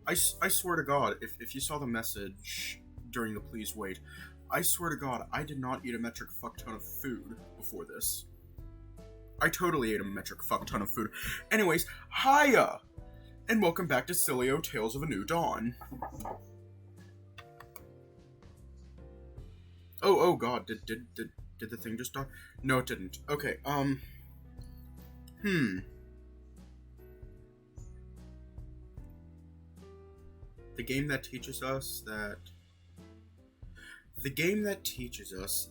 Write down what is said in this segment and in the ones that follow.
I swear to God, if you saw the message during the please wait, I swear to God, I did not eat a metric fuck ton of food before this. I totally ate a metric fuck ton of food. Anyways, hiya! And welcome back to Sileo Tales of a New Dawn. Oh God, did the thing just die? No, it didn't. Okay, The game that teaches us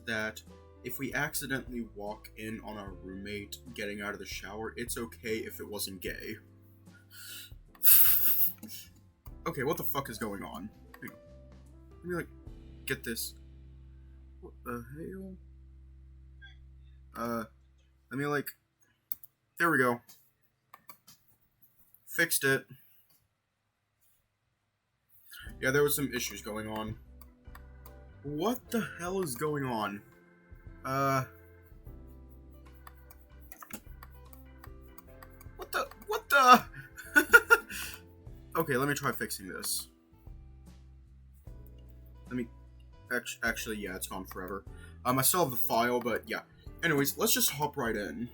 that if we accidentally walk in on our roommate getting out of the shower, it's okay if it wasn't gay. Okay, what the fuck is going on? Hang on. Let me, get this. What the hell? Let me, there we go. Fixed it. Yeah, there was some issues going on. What the hell is going on? What the? Okay, let me try fixing this. Actually, yeah, it's gone forever. I still have the file, but yeah. Anyways, let's just hop right in.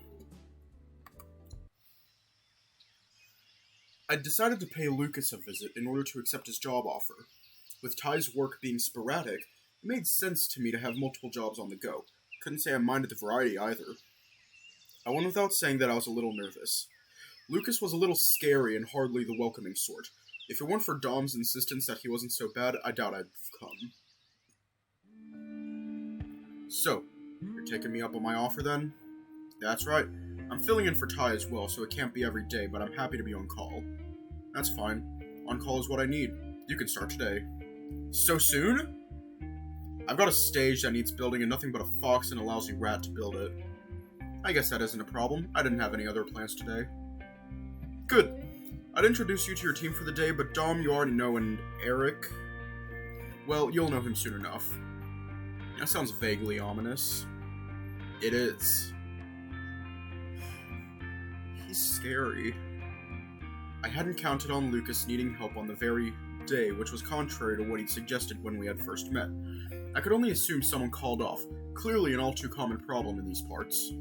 I decided to pay Lucas a visit in order to accept his job offer. With Ty's work being sporadic, it made sense to me to have multiple jobs on the go. Couldn't say I minded the variety either. I went without saying that I was a little nervous. Lucas was a little scary and hardly the welcoming sort. If it weren't for Dom's insistence that he wasn't so bad, I doubt I'd have come. So, you're taking me up on my offer then? That's right. I'm filling in for Ty as well, so it can't be every day, but I'm happy to be on call. That's fine. On call is what I need. You can start today. So soon? I've got a stage that needs building and nothing but a fox and a lousy rat to build it. I guess that isn't a problem. I didn't have any other plans today. Good. I'd introduce you to your team for the day, but Dom you already know, and Eric? Well, you'll know him soon enough. That sounds vaguely ominous. It is. He's scary. I hadn't counted on Lucas needing help on the very day, which was contrary to what he'd suggested when we had first met. I could only assume someone called off, clearly an all too common problem in these parts.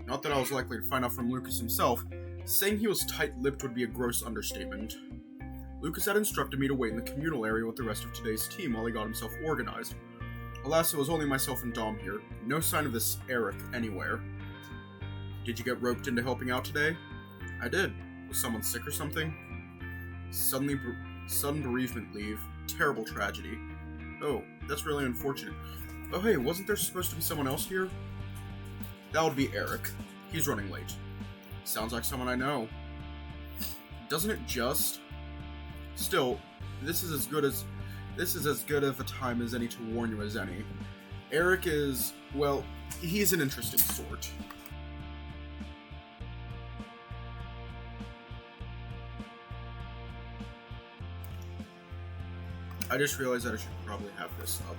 Not that I was likely to find out from Lucas himself. Saying he was tight-lipped would be a gross understatement. Lucas had instructed me to wait in the communal area with the rest of today's team while he got himself organized. Alas, it was only myself and Dom here. No sign of this Eric anywhere. Did you get roped into helping out today? I did. Was someone sick or something? Sudden bereavement leave. Terrible tragedy. Oh, that's really unfortunate. Oh hey, wasn't there supposed to be someone else here? That would be Eric. He's running late. Sounds like someone I know. Doesn't it just? Still, this is as good of a time as any to warn you as any. Eric is, well, he's an interesting sort. I just realized that I should probably have this up.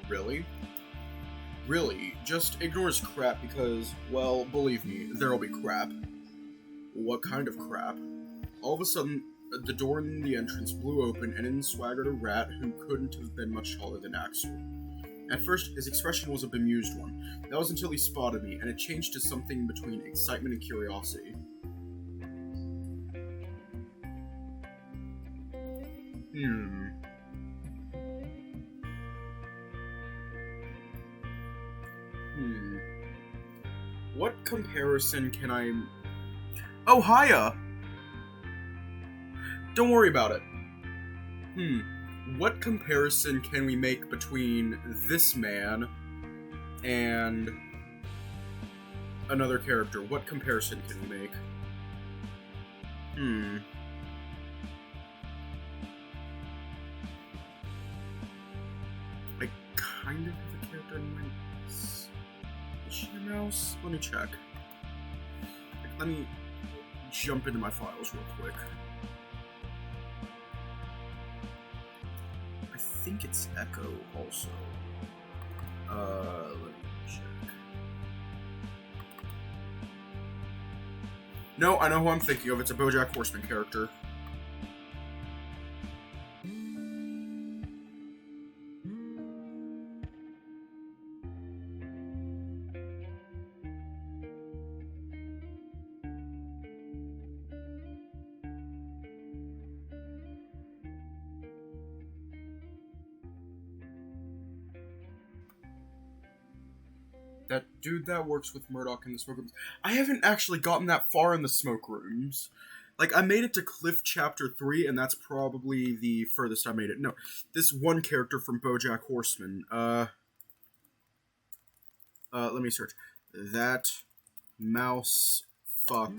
Really? Really, just ignore his crap because, well, believe me, there'll be crap. What kind of crap? All of a sudden, the door in the entrance blew open and in swaggered a rat who couldn't have been much taller than Axel. At first, his expression was a bemused one. That was until he spotted me, and it changed to something between excitement and curiosity. What comparison can I... Oh, hiya! Don't worry about it. What comparison can we make between this man and another character? What comparison can we make? I kind of have a character in mind. Is she a mouse? Let me check. Let me jump into my files real quick. I think it's Echo also. No, I know who I'm thinking of. It's a BoJack Horseman character. That dude that works with Murdoch in the smoke rooms. I haven't actually gotten that far in the smoke rooms. Like, I made it to Cliff Chapter 3, and that's probably the furthest I made it. No, this one character from BoJack Horseman. Let me search. That mouse fuck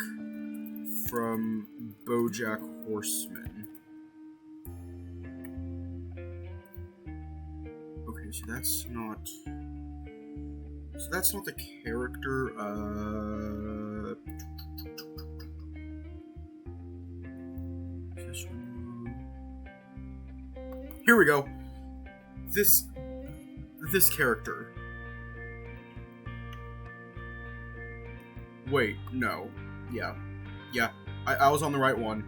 from BoJack Horseman. Okay, so that's not... So that's not the character, This one... Here we go! This character. Wait, no. Yeah. I was on the right one.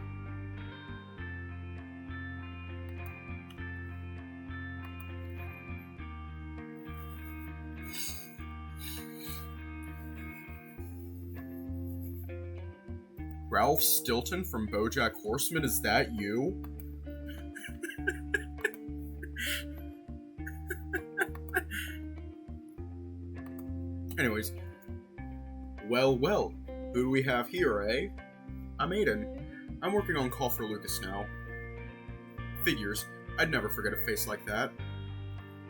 Ralph Stilton from BoJack Horseman, is that you? Anyways. Well, who do we have here, eh? I'm Aiden. I'm working on Call for Lucas now. Figures. I'd never forget a face like that.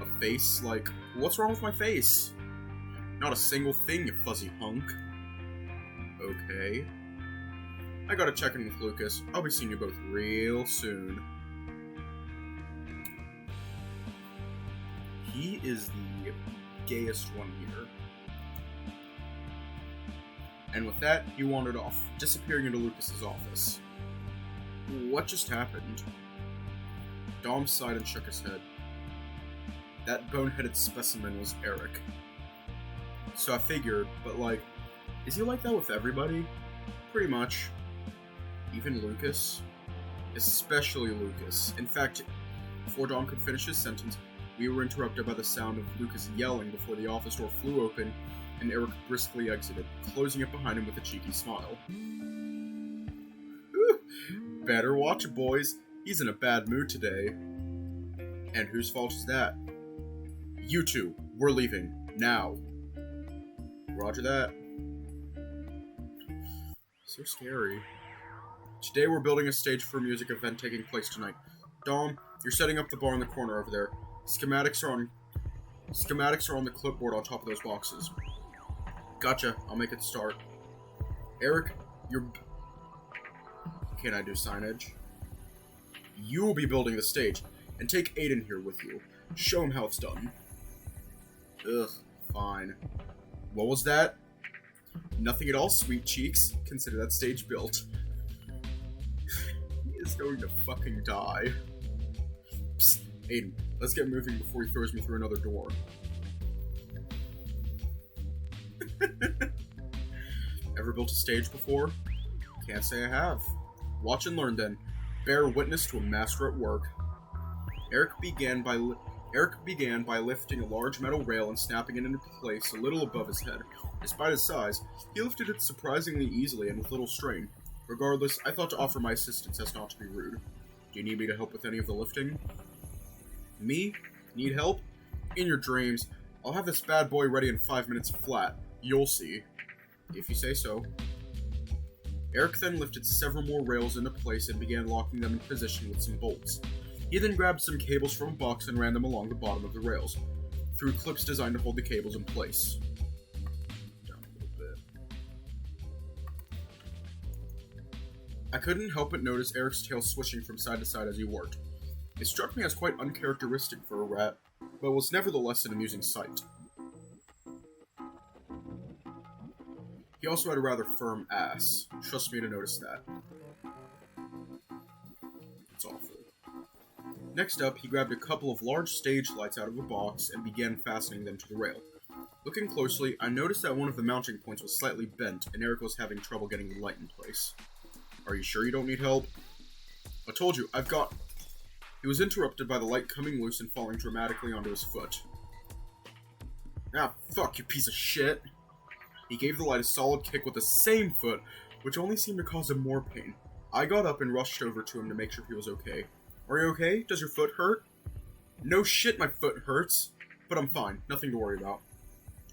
A face like... What's wrong with my face? Not a single thing, you fuzzy hunk. Okay. I gotta check in with Lucas. I'll be seeing you both real soon. He is the gayest one here. And with that, he wandered off, disappearing into Lucas's office. What just happened? Dom sighed and shook his head. That boneheaded specimen was Eric. So I figured, but like, is he like that with everybody? Pretty much. Even Lucas? Especially Lucas. In fact, before Dom could finish his sentence, we were interrupted by the sound of Lucas yelling before the office door flew open and Eric briskly exited, closing it behind him with a cheeky smile. Ooh, better watch it, boys. He's in a bad mood today. And whose fault is that? You two, we're leaving. Now. Roger that. So scary. Today we're building a stage for a music event taking place tonight. Dom, you're setting up the bar in the corner over there. Schematics are on the clipboard on top of those boxes. Gotcha, I'll make it start. Eric, Can I do signage? You will be building the stage, and take Aiden here with you. Show him how it's done. Ugh, fine. What was that? Nothing at all, sweet cheeks. Consider that stage built. He is going to fucking die. Psst, Aiden, let's get moving before he throws me through another door. Ever built a stage before? Can't say I have. Watch and learn then. Bear witness to a master at work. Eric began by lifting a large metal rail and snapping it into place a little above his head. Despite his size, he lifted it surprisingly easily and with little strain. Regardless, I thought to offer my assistance as not to be rude. Do you need me to help with any of the lifting? Me? Need help? In your dreams. I'll have this bad boy ready in 5 minutes flat. You'll see. If you say so. Eric then lifted several more rails into place and began locking them in position with some bolts. He then grabbed some cables from a box and ran them along the bottom of the rails, through clips designed to hold the cables in place. Down a little bit. I couldn't help but notice Eric's tail swishing from side to side as he worked. It struck me as quite uncharacteristic for a rat, but was nevertheless an amusing sight. He also had a rather firm ass. Trust me to notice that. It's awful. Next up, he grabbed a couple of large stage lights out of a box and began fastening them to the rail. Looking closely, I noticed that one of the mounting points was slightly bent, and Eric was having trouble getting the light in place. Are you sure you don't need help? I told you, I've got... He was interrupted by the light coming loose and falling dramatically onto his foot. Ah, fuck, you piece of shit. He gave the light a solid kick with the same foot, which only seemed to cause him more pain. I got up and rushed over to him to make sure he was okay. Are you okay? Does your foot hurt? No shit, my foot hurts. But I'm fine. Nothing to worry about.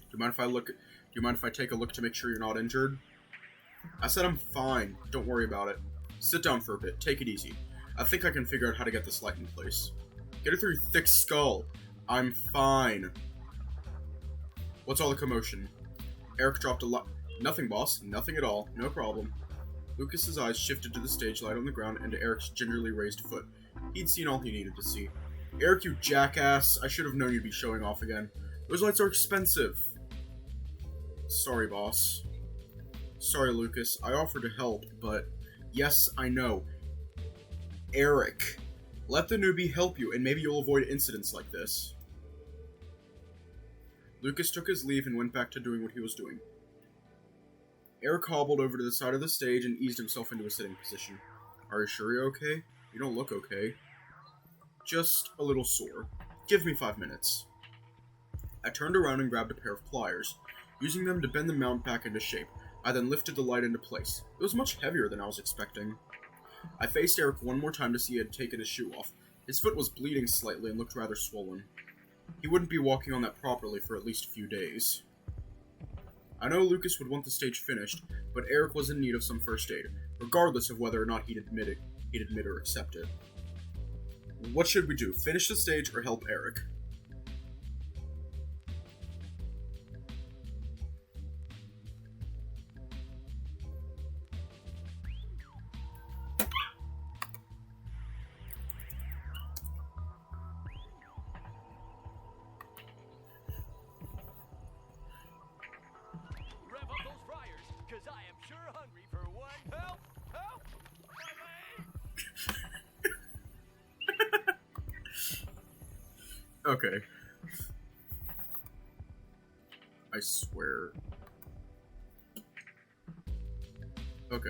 Do you mind if I take a look to make sure you're not injured? I said I'm fine. Don't worry about it. Sit down for a bit. Take it easy. I think I can figure out how to get this light in place. Get it through your thick skull. I'm fine. What's all the commotion? Eric dropped a lot. Nothing, boss. Nothing at all. No problem. Lucas's eyes shifted to the stage light on the ground and to Eric's gingerly raised foot. He'd seen all he needed to see. Eric, you jackass. I should have known you'd be showing off again. Those lights are expensive. Sorry, boss. Sorry, Lucas. I offered to help, but... Yes, I know. Eric. Let the newbie help you, and maybe you'll avoid incidents like this. Lucas took his leave and went back to doing what he was doing. Eric hobbled over to the side of the stage and eased himself into a sitting position. Are you sure you're okay? You don't look okay. Just a little sore. Give me 5 minutes. I turned around and grabbed a pair of pliers. Using them to bend the mount back into shape, I then lifted the light into place. It was much heavier than I was expecting. I faced Eric one more time to see he had taken his shoe off. His foot was bleeding slightly and looked rather swollen. He wouldn't be walking on that properly for at least a few days. I know Lucas would want the stage finished, but Eric was in need of some first aid, regardless of whether or not he'd admit or accept it. What should we do? Finish the stage or help Eric? Okay. I swear. Okay.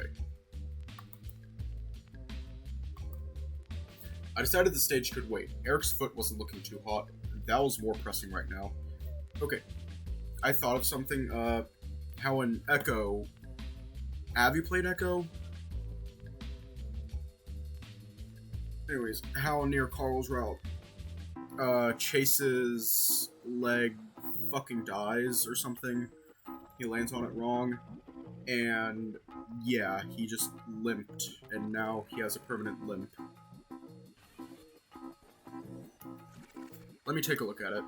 I decided the stage could wait. Eric's foot wasn't looking too hot. That was more pressing right now. Okay. I thought of something, how in Echo... Have you played Echo? Anyways, how near Carl's route, Chase's leg fucking dies or something. He lands on it wrong, and yeah, he just limped, and now he has a permanent limp. Let me take a look at it.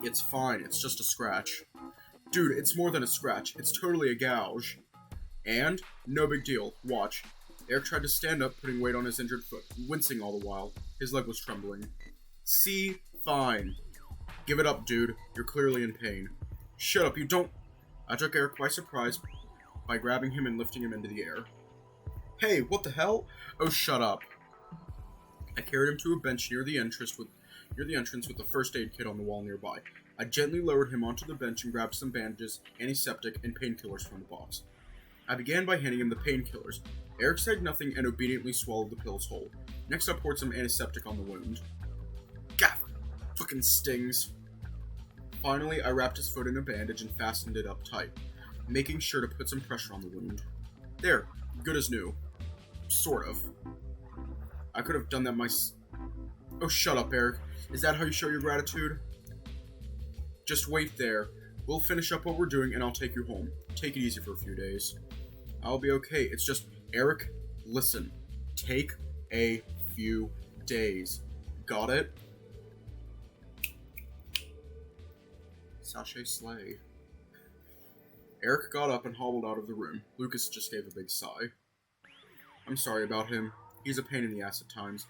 It's fine, it's just a scratch. Dude, it's more than a scratch, it's totally a gouge. And, no big deal, watch. Eric tried to stand up, putting weight on his injured foot, wincing all the while. His leg was trembling. See? Fine. Give it up, dude. You're clearly in pain. Shut up, you don't... I took Eric by surprise by grabbing him and lifting him into the air. Hey, what the hell? Oh, shut up. I carried him to a bench near the entrance with the first aid kit on the wall nearby. I gently lowered him onto the bench and grabbed some bandages, antiseptic, and painkillers from the box. I began by handing him the painkillers. Eric said nothing and obediently swallowed the pills whole. Next, I poured some antiseptic on the wound. Gaff! Fucking stings. Finally, I wrapped his foot in a bandage and fastened it up tight, making sure to put some pressure on the wound. There, good as new. Sort of. I could have done that Oh, shut up, Eric. Is that how you show your gratitude? Just wait there. We'll finish up what we're doing and I'll take you home. Take it easy for a few days. I'll be okay. It's just, Eric, listen. Take a few days. Got it? Sachet Slay. Eric got up and hobbled out of the room. Lucas just gave a big sigh. I'm sorry about him. He's a pain in the ass at times.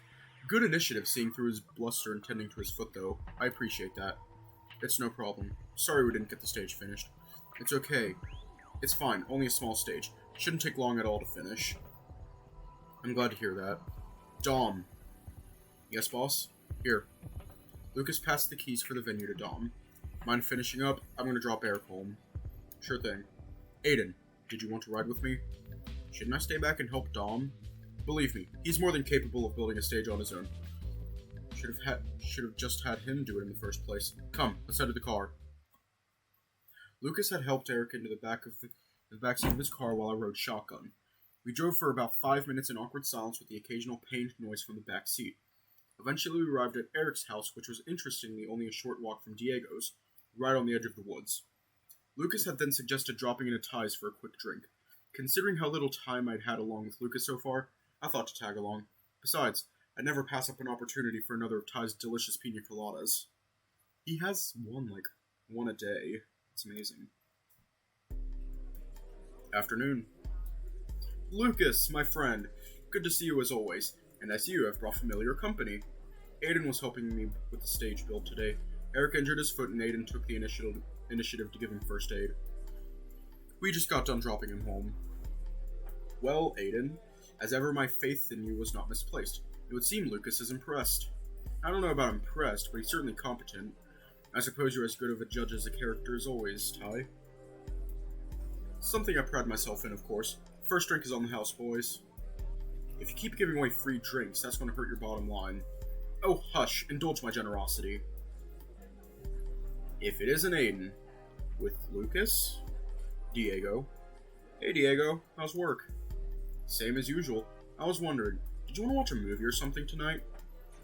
Good initiative seeing through his bluster and tending to his foot, though. I appreciate that. It's no problem. Sorry we didn't get the stage finished. It's okay. It's fine. Only a small stage. Shouldn't take long at all to finish. I'm glad to hear that. Dom. Yes, boss? Here. Lucas passed the keys for the venue to Dom. Mind finishing up? I'm gonna drop Eric home. Sure thing. Aiden, did you want to ride with me? Shouldn't I stay back and help Dom? Believe me, he's more than capable of building a stage on his own. Should have just had him do it in the first place. Come, let's head to the car. Lucas had helped Eric into the backseat of his car while I rode shotgun. We drove for about 5 minutes in awkward silence with the occasional pained noise from the back seat. Eventually we arrived at Eric's house, which was interestingly only a short walk from Diego's, right on the edge of the woods. Lucas had then suggested dropping into Ty's for a quick drink. Considering how little time I'd had along with Lucas so far, I thought to tag along. Besides, I'd never pass up an opportunity for another of Ty's delicious pina coladas. He has one a day. It's amazing. Afternoon. Lucas, my friend. Good to see you as always, and I see you have brought familiar company. Aiden was helping me with the stage build today. Eric injured his foot and Aiden took the initiative to give him first aid. We just got done dropping him home. Well, Aiden, as ever my faith in you was not misplaced. It would seem Lucas is impressed. I don't know about impressed, but he's certainly competent. I suppose you're as good of a judge as a character as always, Ty. Something I pride myself in, of course. First drink is on the house, boys. If you keep giving away free drinks, that's going to hurt your bottom line. Oh, hush, indulge my generosity. If it isn't Aiden. With Lucas? Diego. Hey Diego, how's work? Same as usual. I was wondering, did you want to watch a movie or something tonight?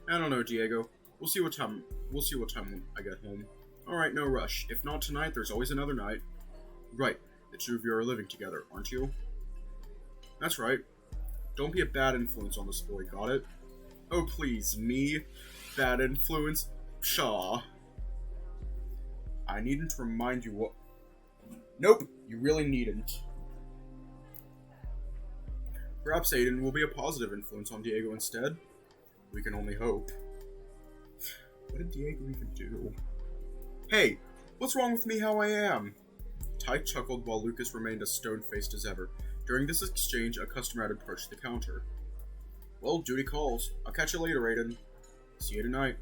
I don't know, Diego. We'll see what time I get home. Alright, no rush. If not tonight, there's always another night. Right, the two of you are living together, aren't you? That's right. Don't be a bad influence on this boy, got it? Oh please, me? Bad influence? Pshaw. I needn't remind you what... Nope, you really needn't. Perhaps Aiden will be a positive influence on Diego instead. We can only hope. What did Diego even do? Hey, what's wrong with me how I am? Ty chuckled while Lucas remained as stone-faced as ever. During this exchange, a customer had approached the counter. Well, duty calls. I'll catch you later, Aiden. See you tonight.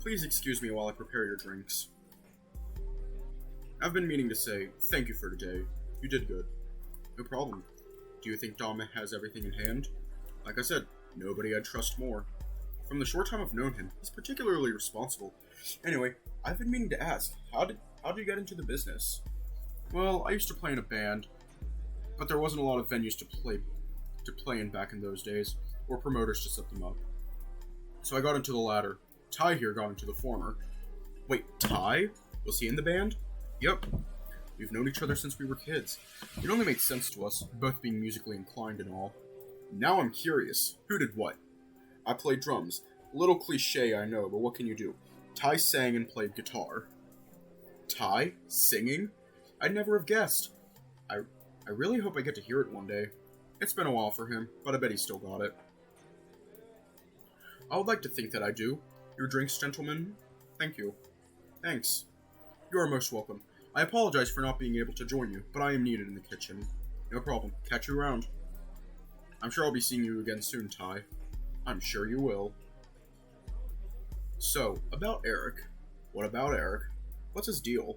Please excuse me while I prepare your drinks. I've been meaning to say, thank you for today. You did good. No problem. Do you think Dom has everything in hand? Like I said, nobody I'd trust more. From the short time I've known him, he's particularly responsible. Anyway, I've been meaning to ask, how did you get into the business? Well, I used to play in a band, but there wasn't a lot of venues to play in back in those days, or promoters to set them up. So I got into the latter. Ty here got into the former. Wait, Ty? Was he in the band? Yep. We've known each other since we were kids. It only made sense to us, both being musically inclined and all. Now I'm curious. Who did what? I played drums. A little cliche, I know, but what can you do? Ty sang and played guitar. Ty? Singing? I'd never have guessed. I really hope I get to hear it one day. It's been a while for him, but I bet he's still got it. I would like to think that I do. Your drinks, gentlemen? Thank you. Thanks. You are most welcome. I apologize for not being able to join you, but I am needed in the kitchen. No problem. Catch you around. I'm sure I'll be seeing you again soon, Ty. I'm sure you will. So, about Eric. What about Eric? What's his deal?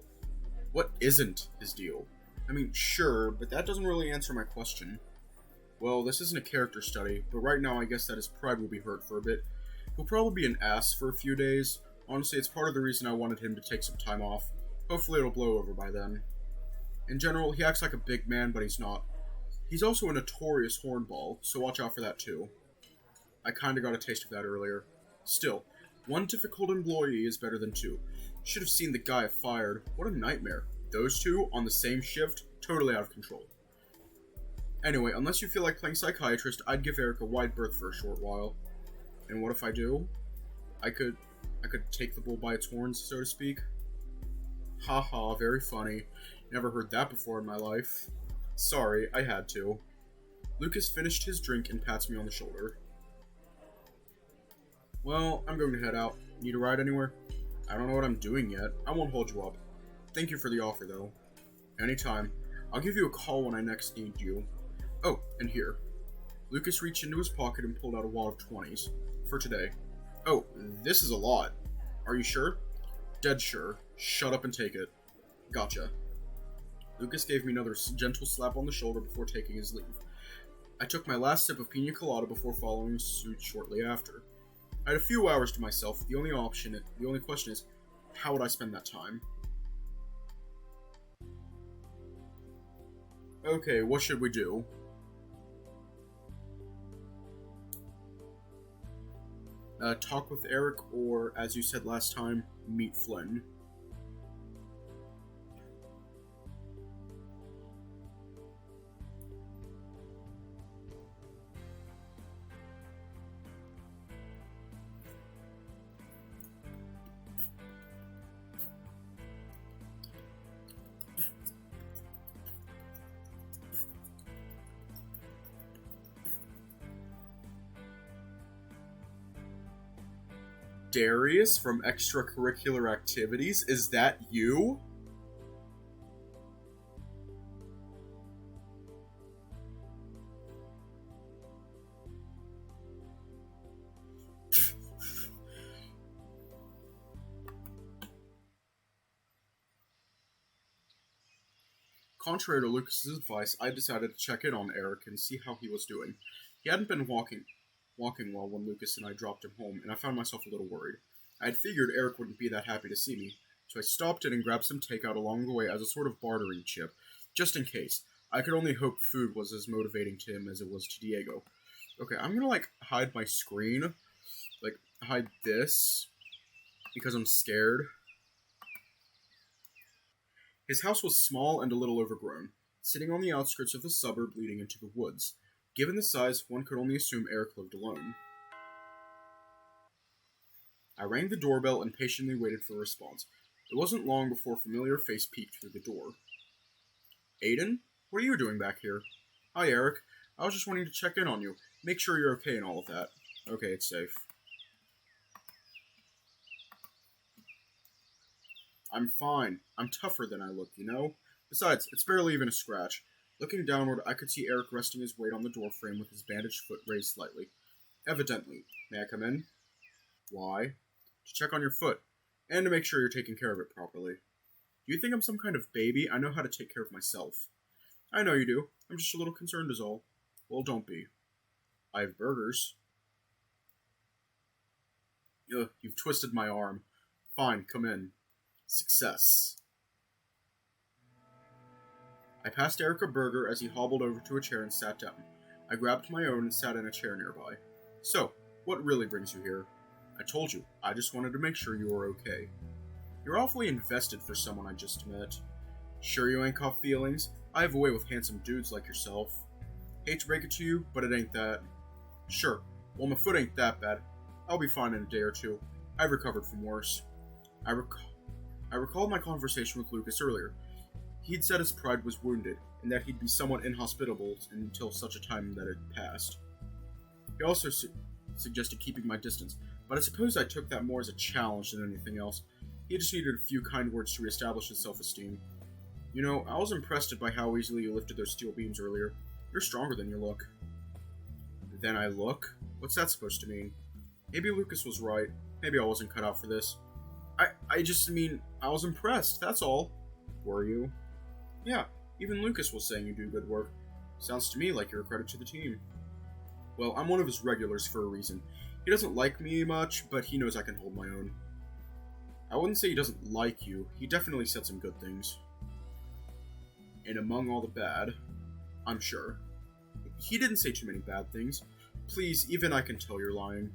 What isn't his deal? I mean, sure, but that doesn't really answer my question. Well, this isn't a character study, but right now I guess that his pride will be hurt for a bit. He'll probably be an ass for a few days. Honestly, it's part of the reason I wanted him to take some time off. Hopefully it'll blow over by then. In general, he acts like a big man, but he's not. He's also a notorious hornball, so watch out for that too. I kinda got a taste of that earlier. Still, one difficult employee is better than two. Should have seen the guy I fired. What a nightmare. Those two, on the same shift, totally out of control. Anyway, unless you feel like playing psychiatrist, I'd give Eric a wide berth for a short while. And what if I do? I could take the bull by its horns, so to speak. Haha, very funny. Never heard that before in my life. Sorry, I had to. Lucas finished his drink and pats me on the shoulder. Well, I'm going to head out. Need a ride anywhere? I don't know what I'm doing yet. I won't hold you up. Thank you for the offer, though. Anytime. I'll give you a call when I next need you. Oh, and here. Lucas reached into his pocket and pulled out a wad of 20s. For today. Oh, this is a lot. Are you sure? Dead sure. Shut up and take it. Gotcha. Lucas gave me another gentle slap on the shoulder before taking his leave. I took my last sip of pina colada before following suit shortly after. I had a few hours to myself. The only question is, how would I spend that time? Okay, what should we do? Talk with Eric, or, as you said last time, meet Flynn. Darius from Extracurricular Activities? Is that you? Contrary to Lucas's advice, I decided to check in on Eric and see how he was doing. He hadn't been walking well when Lucas and I dropped him home, and I found myself a little worried. I had figured Eric wouldn't be that happy to see me, so I stopped in and grabbed some takeout along the way as a sort of bartering chip, just in case. I could only hope food was as motivating to him as it was to Diego. Okay, I'm gonna, hide my screen. Hide this, because I'm scared. His house was small and a little overgrown, sitting on the outskirts of the suburb leading into the woods. Given the size, one could only assume Eric lived alone. I rang the doorbell and patiently waited for a response. It wasn't long before a familiar face peeked through the door. Aiden? What are you doing back here? Hi, Eric. I was just wanting to check in on you. Make sure you're okay and all of that. Okay, it's safe. I'm fine. I'm tougher than I look, you know? Besides, it's barely even a scratch. Looking downward, I could see Eric resting his weight on the doorframe with his bandaged foot raised slightly. Evidently. May I come in? Why? To check on your foot, and to make sure you're taking care of it properly. Do you think I'm some kind of baby? I know how to take care of myself. I know you do. I'm just a little concerned is all. Well, don't be. I have burgers. Ugh, you've twisted my arm. Fine, come in. Success. I passed Eric a burger as he hobbled over to a chair and sat down. I grabbed my own and sat in a chair nearby. So, what really brings you here? I told you, I just wanted to make sure you were okay. You're awfully invested for someone I just met. Sure you ain't caught feelings? I have a way with handsome dudes like yourself. Hate to break it to you, but it ain't that. Sure, well my foot ain't that bad. I'll be fine in a day or two. I've recovered from worse. I recalled my conversation with Lucas earlier. He'd said his pride was wounded, and that he'd be somewhat inhospitable until such a time that it passed. He also suggested keeping my distance, but I suppose I took that more as a challenge than anything else. He just needed a few kind words to reestablish his self-esteem. You know, I was impressed by how easily you lifted those steel beams earlier. You're stronger than you look. Than I look? What's that supposed to mean? Maybe Lucas was right. Maybe I wasn't cut out for this. I was impressed, that's all. Were you? Yeah, even Lucas was saying you do good work. Sounds to me like you're a credit to the team. Well, I'm one of his regulars for a reason. He doesn't like me much, but he knows I can hold my own. I wouldn't say he doesn't like you. He definitely said some good things. And among all the bad, I'm sure. He didn't say too many bad things. Please, even I can tell you're lying.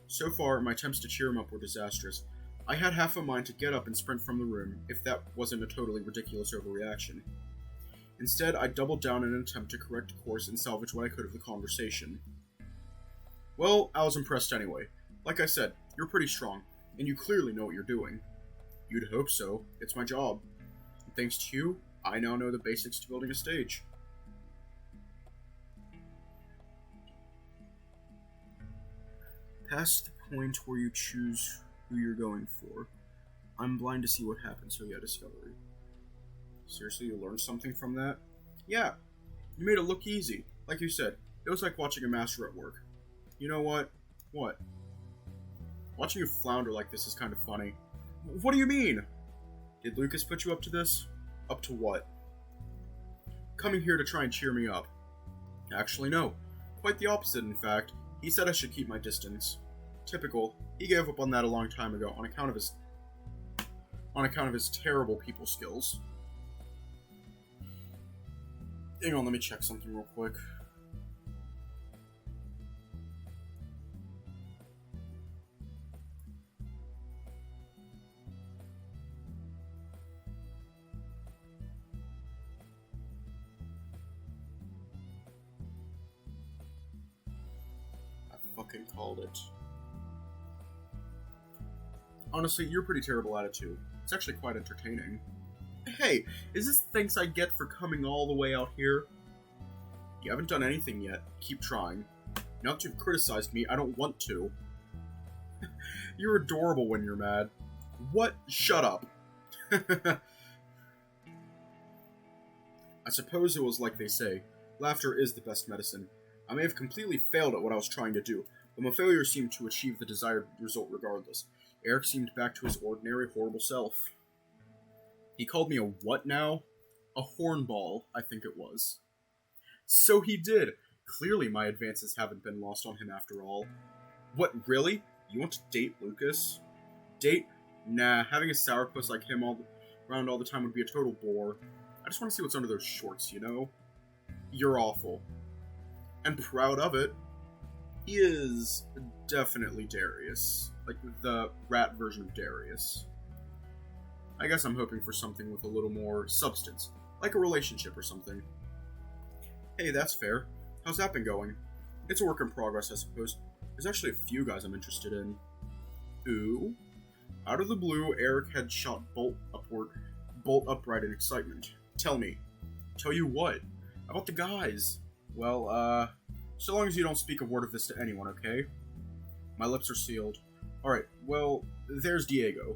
So far, my attempts to cheer him up were disastrous. I had half a mind to get up and sprint from the room, if that wasn't a totally ridiculous overreaction. Instead, I doubled down in an attempt to correct course and salvage what I could of the conversation. Well, I was impressed anyway. Like I said, you're pretty strong, and you clearly know what you're doing. You'd hope so. It's my job. And thanks to you, I now know the basics to building a stage. Past the point where you choose who you're going for. I'm blind to see what happens, so yeah, discovery. Seriously, you learned something from that? Yeah, you made it look easy. Like you said, it was like watching a master at work. You know what? What? Watching you flounder like this is kind of funny. What do you mean? Did Lucas put you up to this? Up to what? Coming here to try and cheer me up. Actually, no. Quite the opposite, in fact. He said I should keep my distance. Typical. He gave up on that a long time ago on account of his terrible people skills. Hang on, let me check something real quick. I fucking called it. Honestly, you're pretty terrible at it too. It's actually quite entertaining. Hey, is this thanks I get for coming all the way out here? You haven't done anything yet. Keep trying. Now that you've criticized me, I don't want to. You're adorable when you're mad. What? Shut up. I suppose it was like they say, laughter is the best medicine. I may have completely failed at what I was trying to do, but my failure seemed to achieve the desired result regardless. Eric seemed back to his ordinary, horrible self. He called me a what now? A hornball, I think it was. So he did. Clearly my advances haven't been lost on him after all. What, really? You want to date Lucas? Date? Nah, having a sourpuss like him around all the time would be a total bore. I just want to see what's under those shorts, you know? You're awful. And proud of it. He is definitely Darius. Like the rat version of Darius. I guess I'm hoping for something with a little more substance. Like a relationship or something. Hey, that's fair. How's that been going? It's a work in progress, I suppose. There's actually a few guys I'm interested in. Ooh. Out of the blue, Eric had shot bolt upright in excitement. Tell me. Tell you what? About the guys. Well, so long as you don't speak a word of this to anyone, okay? My lips are sealed. Alright, well, there's Diego.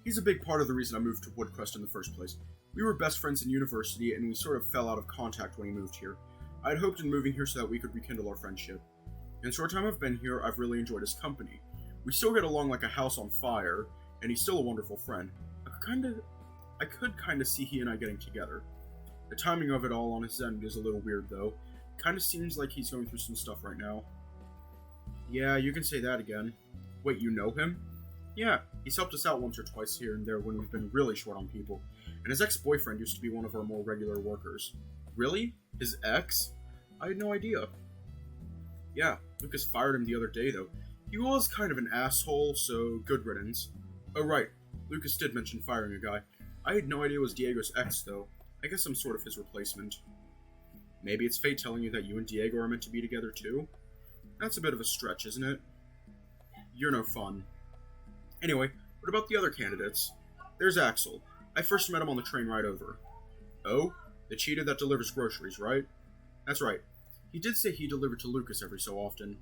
He's a big part of the reason I moved to Woodcrest in the first place. We were best friends in university, and we sort of fell out of contact when he moved here. I had hoped in moving here so that we could rekindle our friendship. In the short time I've been here, I've really enjoyed his company. We still get along like a house on fire, and he's still a wonderful friend. I could kinda see he and I getting together. The timing of it all on his end is a little weird, though. Kinda seems like he's going through some stuff right now. Yeah, you can say that again. Wait, you know him? Yeah, he's helped us out once or twice here and there when we've been really short on people. And his ex-boyfriend used to be one of our more regular workers. Really? His ex? I had no idea. Yeah, Lucas fired him the other day, though. He was kind of an asshole, so good riddance. Oh, right. Lucas did mention firing a guy. I had no idea it was Diego's ex, though. I guess I'm sort of his replacement. Maybe it's fate telling you that you and Diego are meant to be together, too? That's a bit of a stretch, isn't it? You're no fun. Anyway, what about the other candidates? There's Axel. I first met him on the train ride over. Oh? The cheetah that delivers groceries, right? That's right. He did say he delivered to Lucas every so often.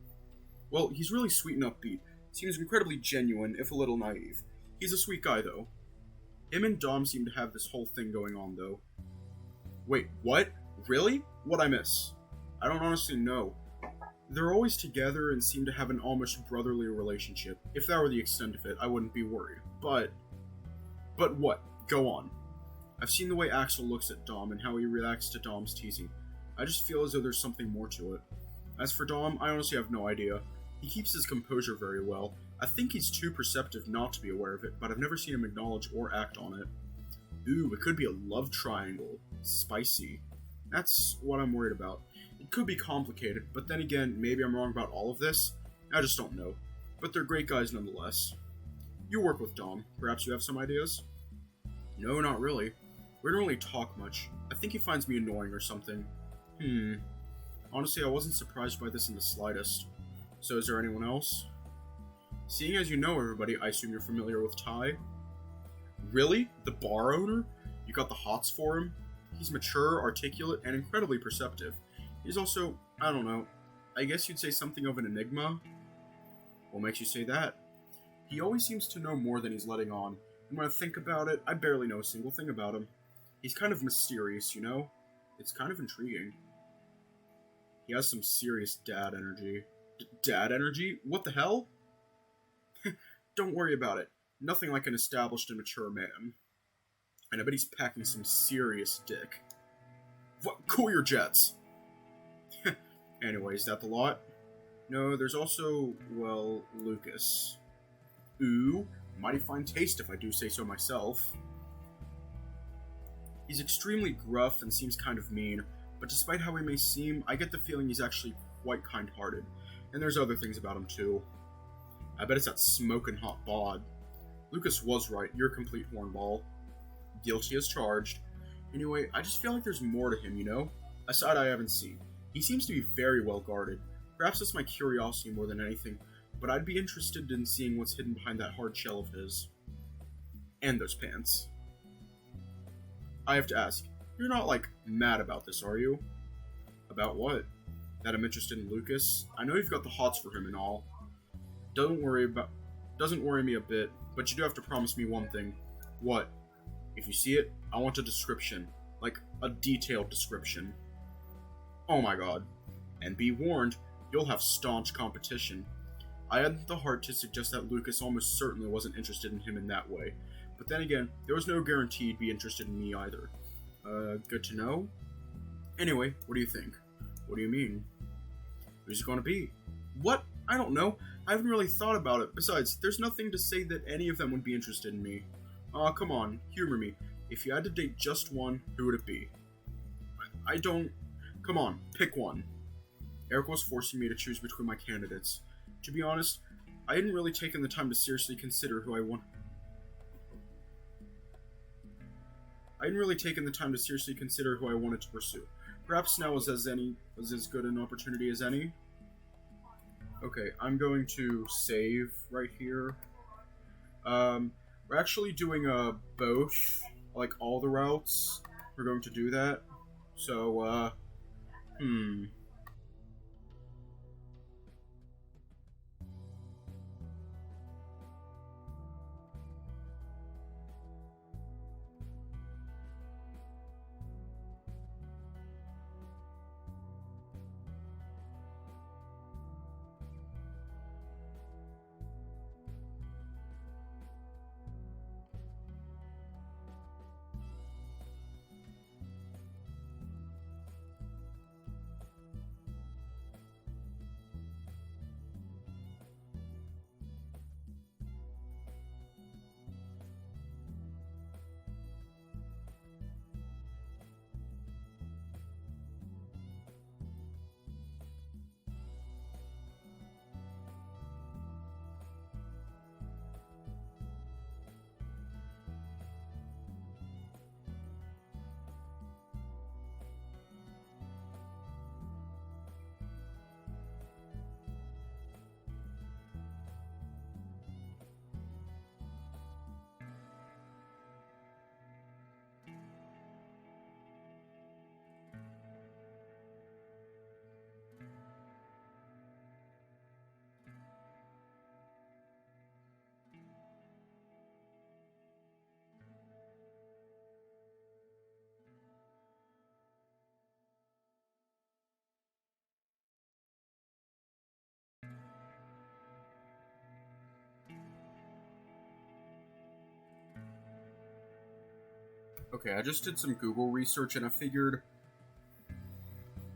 Well, he's really sweet and upbeat. Seems incredibly genuine, if a little naive. He's a sweet guy, though. Him and Dom seem to have this whole thing going on, though. Wait, what? Really? What'd I miss? I don't honestly know. They're always together and seem to have an almost brotherly relationship. If that were the extent of it, I wouldn't be worried. But what? Go on. I've seen the way Axel looks at Dom and how he reacts to Dom's teasing. I just feel as though there's something more to it. As for Dom, I honestly have no idea. He keeps his composure very well. I think he's too perceptive not to be aware of it, but I've never seen him acknowledge or act on it. Ooh, it could be a love triangle. Spicy. That's what I'm worried about. It could be complicated, but then again, maybe I'm wrong about all of this. I just don't know. But they're great guys nonetheless. You work with Dom. Perhaps you have some ideas? No, not really. We don't really talk much. I think he finds me annoying or something. Honestly, I wasn't surprised by this in the slightest. So is there anyone else? Seeing as you know everybody, I assume you're familiar with Ty? Really? The bar owner? You got the hots for him? He's mature, articulate, and incredibly perceptive. He's also, I don't know, I guess you'd say something of an enigma? What makes you say that? He always seems to know more than he's letting on, and when I think about it, I barely know a single thing about him. He's kind of mysterious, you know? It's kind of intriguing. He has some serious dad energy. Dad energy? What the hell? Don't worry about it. Nothing like an established and mature man. And I bet he's packing some serious dick. What? Cool your jets! Anyway, is that the lot? No, there's also, well, Lucas. Ooh, mighty fine taste if I do say so myself. He's extremely gruff and seems kind of mean, but despite how he may seem, I get the feeling he's actually quite kind-hearted. And there's other things about him too. I bet it's that smoking hot bod. Lucas was right, you're a complete hornball. Guilty as charged. Anyway, I just feel like there's more to him, you know? A side I haven't seen. He seems to be very well guarded. Perhaps it's my curiosity more than anything, but I'd be interested in seeing what's hidden behind that hard shell of his. And those pants. I have to ask, you're not, like, mad about this, are you? About what? That I'm interested in Lucas? I know you've got the hots for him and all. Doesn't worry me a bit, but you do have to promise me one thing. What? If you see it, I want a description. Like, a detailed description. Oh my god. And be warned, you'll have staunch competition. I hadn't the heart to suggest that Lucas almost certainly wasn't interested in him in that way. But then again, there was no guarantee he'd be interested in me either. Good to know? Anyway, what do you think? What do you mean? Who's it gonna be? What? I don't know. I haven't really thought about it. Besides, there's nothing to say that any of them would be interested in me. Aw, come on, humor me. If you had to date just one, who would it be? I don't... Come on, pick one. Eric was forcing me to choose between my candidates. To be honest, I hadn't really taken the time to seriously consider who I wanted to pursue. Perhaps now was as good an opportunity as any. Okay, I'm going to save right here. We're actually doing both, like all the routes. We're going to do that. So, okay, I just did some Google research and I figured,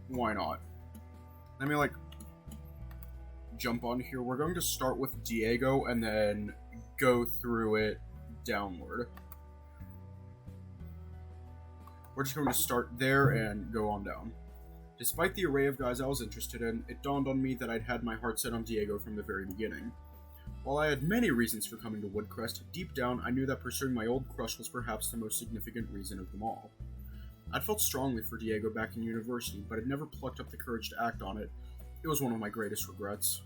why not? Let me, jump on here. We're going to start with Diego and then go through it downward. We're just going to start there and go on down. Despite the array of guys I was interested in, it dawned on me that I'd had my heart set on Diego from the very beginning. While I had many reasons for coming to Woodcrest, deep down I knew that pursuing my old crush was perhaps the most significant reason of them all. I'd felt strongly for Diego back in university, but had never plucked up the courage to act on it. It was one of my greatest regrets.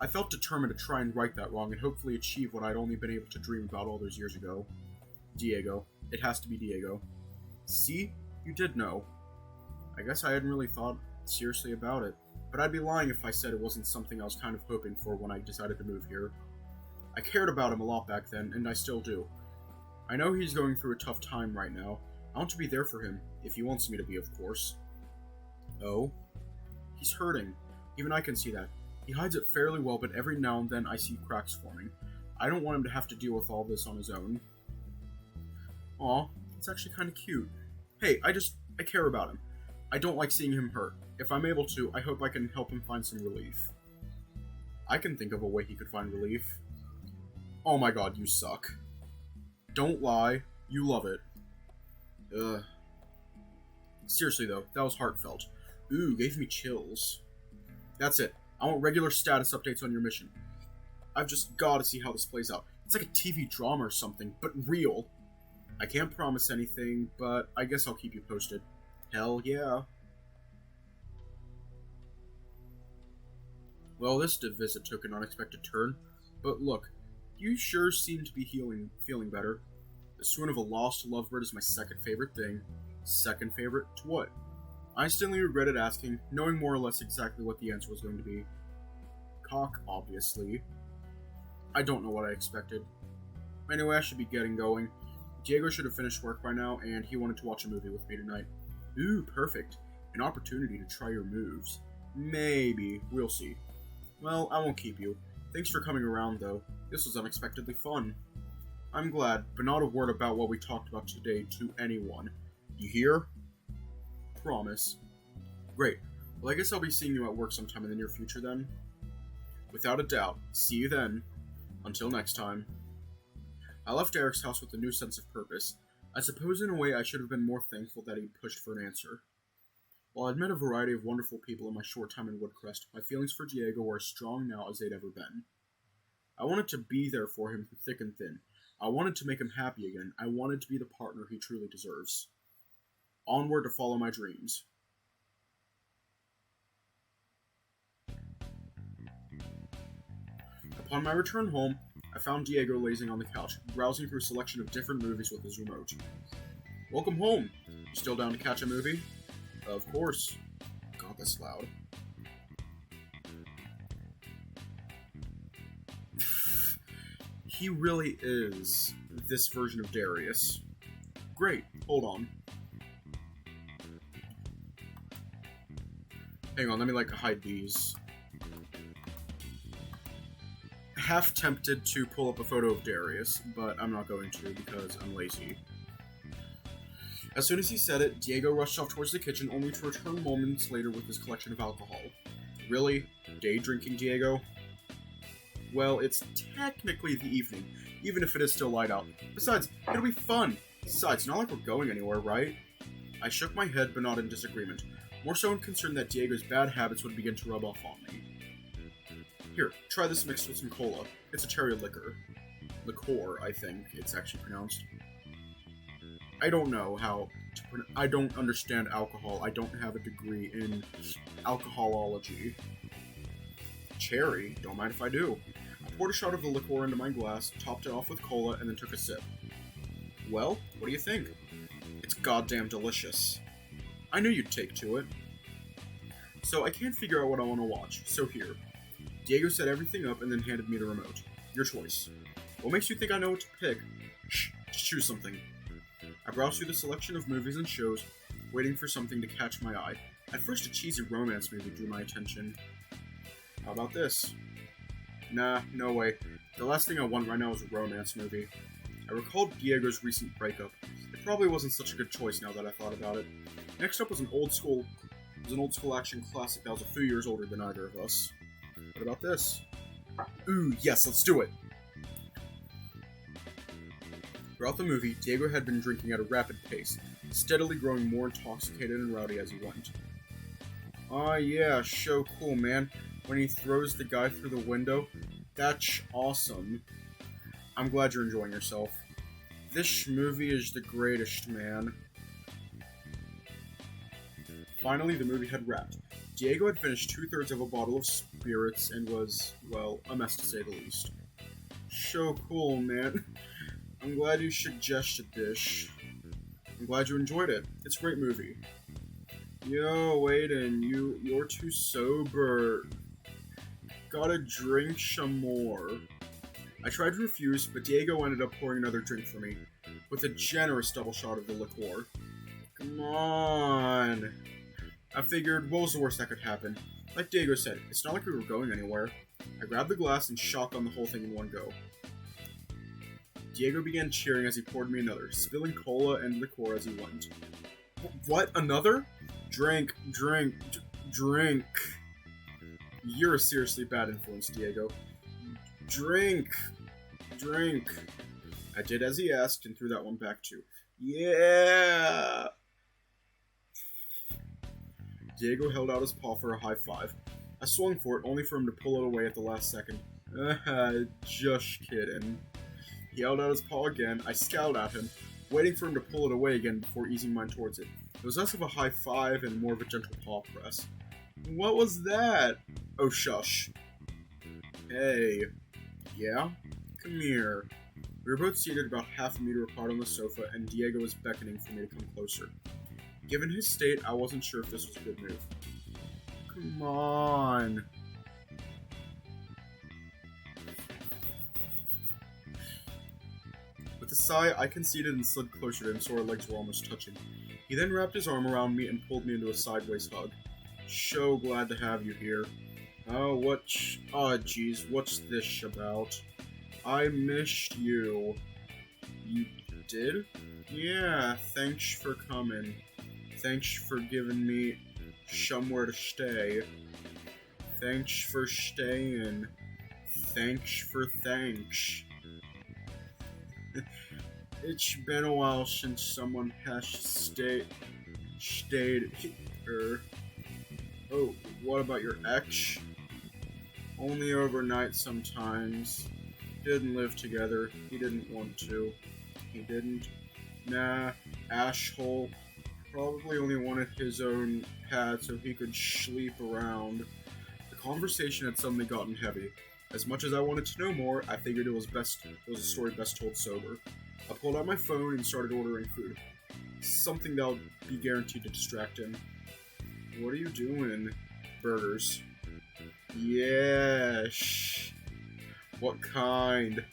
I felt determined to try and right that wrong and hopefully achieve what I'd only been able to dream about all those years ago. Diego. It has to be Diego. See? You did know. I guess I hadn't really thought seriously about it, but I'd be lying if I said it wasn't something I was kind of hoping for when I decided to move here. I cared about him a lot back then, and I still do. I know he's going through a tough time right now. I want to be there for him, if he wants me to be, of course. Oh? He's hurting. Even I can see that. He hides it fairly well, but every now and then I see cracks forming. I don't want him to have to deal with all this on his own. Aw, it's actually kind of cute. Hey, I care about him. I don't like seeing him hurt. If I'm able to, I hope I can help him find some relief. I can think of a way he could find relief. Oh my god, you suck. Don't lie. You love it. Ugh. Seriously though, that was heartfelt. Ooh, gave me chills. That's it. I want regular status updates on your mission. I've just gotta see how this plays out. It's like a TV drama or something, but real. I can't promise anything, but I guess I'll keep you posted. Hell yeah. Well, this visit took an unexpected turn, but look, you sure seem to be feeling better. The swoon of a lost lovebird is my second favorite thing. Second favorite to what? I instantly regretted asking, knowing more or less exactly what the answer was going to be. Cock, obviously. I don't know what I expected. Anyway, I should be getting going. Diego should have finished work by now, and he wanted to watch a movie with me tonight. Ooh, perfect. An opportunity to try your moves. Maybe. We'll see. Well, I won't keep you. Thanks for coming around, though. This was unexpectedly fun. I'm glad, but not a word about what we talked about today to anyone. You hear? Promise. Great. Well, I guess I'll be seeing you at work sometime in the near future then. Without a doubt. See you then. Until next time. I left Eric's house with a new sense of purpose. I suppose in a way I should have been more thankful that he pushed for an answer. While I'd met a variety of wonderful people in my short time in Woodcrest, my feelings for Diego were as strong now as they'd ever been. I wanted to be there for him through thick and thin. I wanted to make him happy again. I wanted to be the partner he truly deserves. Onward to follow my dreams. Upon my return home, I found Diego lazing on the couch, browsing through a selection of different movies with his remote. Welcome home. You still down to catch a movie? Of course. God, that's loud. He really is this version of Darius. Great. Hold on. Hang on, let me hide these. Half tempted to pull up a photo of Darius, but I'm not going to because I'm lazy. As soon as he said it, Diego rushed off towards the kitchen, only to return moments later with his collection of alcohol. Really? Day drinking, Diego? Well, it's technically the evening, even if it is still light out. Besides, it'll be fun. Besides, not like we're going anywhere, right? I shook my head, but not in disagreement. More so in concern that Diego's bad habits would begin to rub off on me. Here, try this mixed with some cola. It's a cherry liquor. Liqueur, I think it's actually pronounced. I don't know how to I don't understand alcohol. I don't have a degree in alcoholology. Cherry? Don't mind if I do. I poured a shot of the liqueur into my glass, topped it off with cola, and then took a sip. Well, what do you think? It's goddamn delicious. I knew you'd take to it. So I can't figure out what I want to watch, so here. Diego set everything up and then handed me the remote. Your choice. What makes you think I know what to pick? Shh, just choose something. I browsed through the selection of movies and shows, waiting for something to catch my eye. At first, a cheesy romance movie drew my attention. How about this? Nah, no way. The last thing I want right now is a romance movie. I recalled Diego's recent breakup. It probably wasn't such a good choice now that I thought about it. Next up was an old school action classic that was a few years older than either of us. What about this? Ooh, yes, let's do it! Throughout the movie, Diego had been drinking at a rapid pace, steadily growing more intoxicated and rowdy as he went. Ah, yeah, so cool, man. When he throws the guy through the window, that's awesome. I'm glad you're enjoying yourself. This movie is the greatest, man. Finally, the movie had wrapped. Diego had finished 2/3 of a bottle of spirits and was, well, a mess to say the least. So cool, man. I'm glad you suggested this. I'm glad you enjoyed it. It's a great movie. Yo, Aiden, you're too sober. Gotta drink some more. I tried to refuse, but Diego ended up pouring another drink for me, with a generous double shot of the liqueur. Come on. I figured, what was the worst that could happen? Like Diego said, it's not like we were going anywhere. I grabbed the glass and shotgunned the whole thing in one go. Diego began cheering as he poured me another, spilling cola and liqueur as he went. What? Another? Drink. Drink. You're a seriously bad influence, Diego. Drink. I did as he asked and threw that one back too. Yeah! Diego held out his paw for a high five. I swung for it, only for him to pull it away at the last second. Just kidding. He held out his paw again. I scowled at him, waiting for him to pull it away again before easing mine towards it. It was less of a high five and more of a gentle paw press. What was that? Oh, shush. Hey. Yeah? Come here. We were both seated about half a meter apart on the sofa, and Diego was beckoning for me to come closer. Given his state, I wasn't sure if this was a good move. Come on. With a sigh, I conceded and slid closer to him so our legs were almost touching. He then wrapped his arm around me and pulled me into a sideways hug. So glad to have you here. Oh, geez, what's this about? I missed you. You did? Yeah, thanks for coming. Thanks for giving me somewhere to stay. Thanks for staying. Thanks. It's been a while since someone has stayed here. Oh, what about your ex? Only overnight sometimes. Didn't live together. He didn't want to. He didn't. Nah, asshole. Probably only wanted his own pad so he could sleep around. The conversation had suddenly gotten heavy. As much as I wanted to know more, I figured it was a story best told sober. I pulled out my phone and started ordering food. Something that would be guaranteed to distract him. What are you doing? Burgers. Yes. What kind?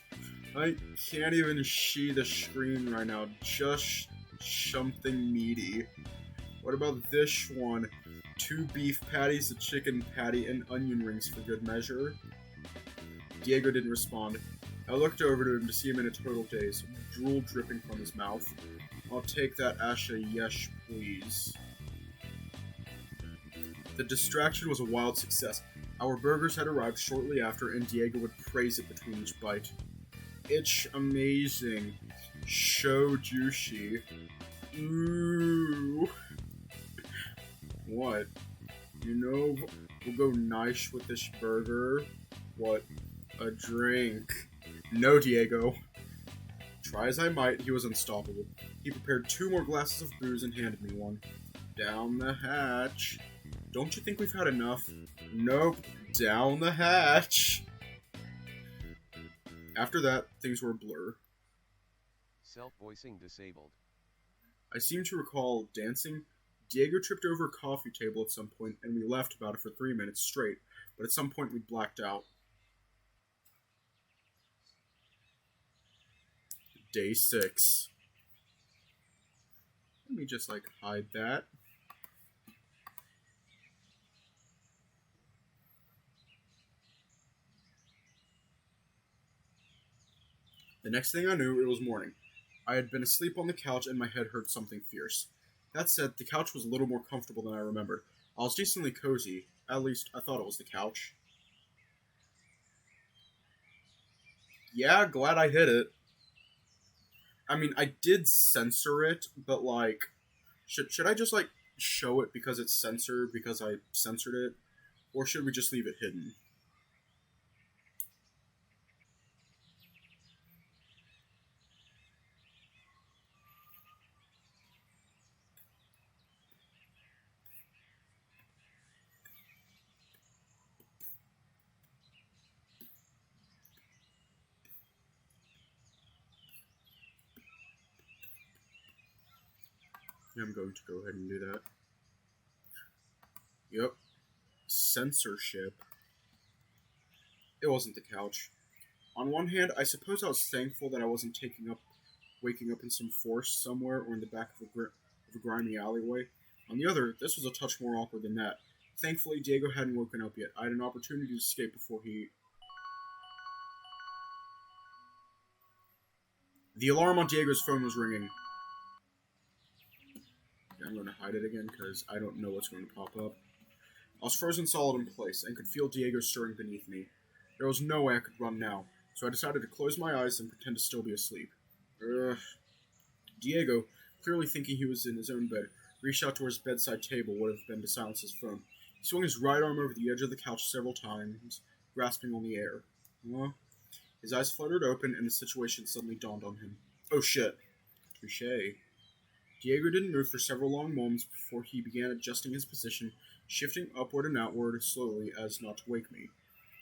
I can't even see the screen right now. Just something meaty. What about this one? 2 beef patties, a chicken patty, and onion rings for good measure. Diego didn't respond. I looked over to him to see him in a total daze, drool dripping from his mouth. I'll take that as a yes, please. The distraction was a wild success. Our burgers had arrived shortly after, and Diego would praise it between each bite. It's amazing. So juicy. Ooh. What? You know, we'll go nice with this burger. What? A drink. No, Diego. Try as I might, he was unstoppable. He prepared 2 more glasses of booze and handed me one. Down the hatch. Don't you think we've had enough? Nope. Down the hatch. After that, things were a blur. Self-voicing disabled. I seem to recall dancing. Diego tripped over a coffee table at some point, and we laughed about it for 3 minutes straight, but at some point we blacked out. Day 6. Let me just, hide that. The next thing I knew, it was morning. I had been asleep on the couch and my head hurt something fierce. That said, the couch was a little more comfortable than I remembered. I was decently cozy. At least, I thought it was the couch. Yeah, glad I hit it. I mean, I did censor it, but, should I just, show it because it's censored because I censored it? Or should we just leave it hidden? I'm going to go ahead and do that. Yep. Censorship. It wasn't the couch. On one hand, I suppose I was thankful that I wasn't waking up in some forest somewhere or in the back of a grimy alleyway. On the other, this was a touch more awkward than that. Thankfully, Diego hadn't woken up yet. I had an opportunity to escape before he... The alarm on Diego's phone was ringing. I'm going to hide it again because I don't know what's going to pop up. I was frozen solid in place and could feel Diego stirring beneath me. There was no way I could run now, so I decided to close my eyes and pretend to still be asleep. Ugh. Diego, clearly thinking he was in his own bed, reached out to his bedside table, would have been to silence his phone. He swung his right arm over the edge of the couch several times, grasping on the air. His eyes fluttered open, and the situation suddenly dawned on him. Oh shit. Touché. Diego didn't move for several long moments before he began adjusting his position, shifting upward and outward slowly as not to wake me.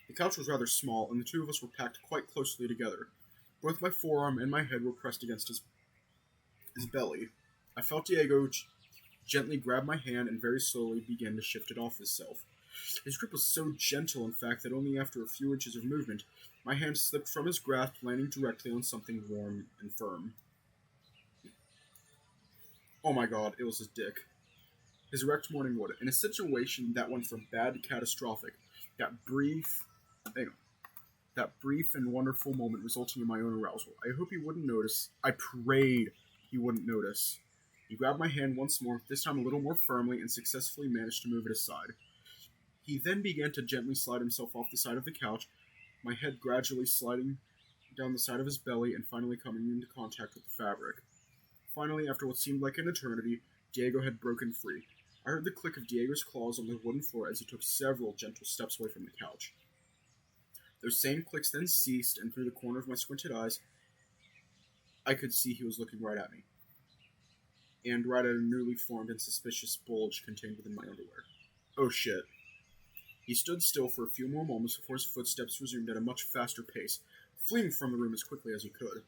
The couch was rather small, and the two of us were packed quite closely together. Both my forearm and my head were pressed against his belly. I felt Diego gently grab my hand and very slowly began to shift it off himself. His grip was so gentle, in fact, that only after a few inches of movement, my hand slipped from his grasp, landing directly on something warm and firm. Oh my god, it was his dick. His erect morning wood. In a situation that went from bad to catastrophic, that brief and wonderful moment resulting in my own arousal. I hope he wouldn't notice. I prayed he wouldn't notice. He grabbed my hand once more, this time a little more firmly, and successfully managed to move it aside. He then began to gently slide himself off the side of the couch, my head gradually sliding down the side of his belly and finally coming into contact with the fabric. Finally, after what seemed like an eternity, Diego had broken free. I heard the click of Diego's claws on the wooden floor as he took several gentle steps away from the couch. Those same clicks then ceased, and through the corner of my squinted eyes, I could see he was looking right at me, and right at a newly formed and suspicious bulge contained within my underwear. Oh shit. He stood still for a few more moments before his footsteps resumed at a much faster pace, fleeing from the room as quickly as he could.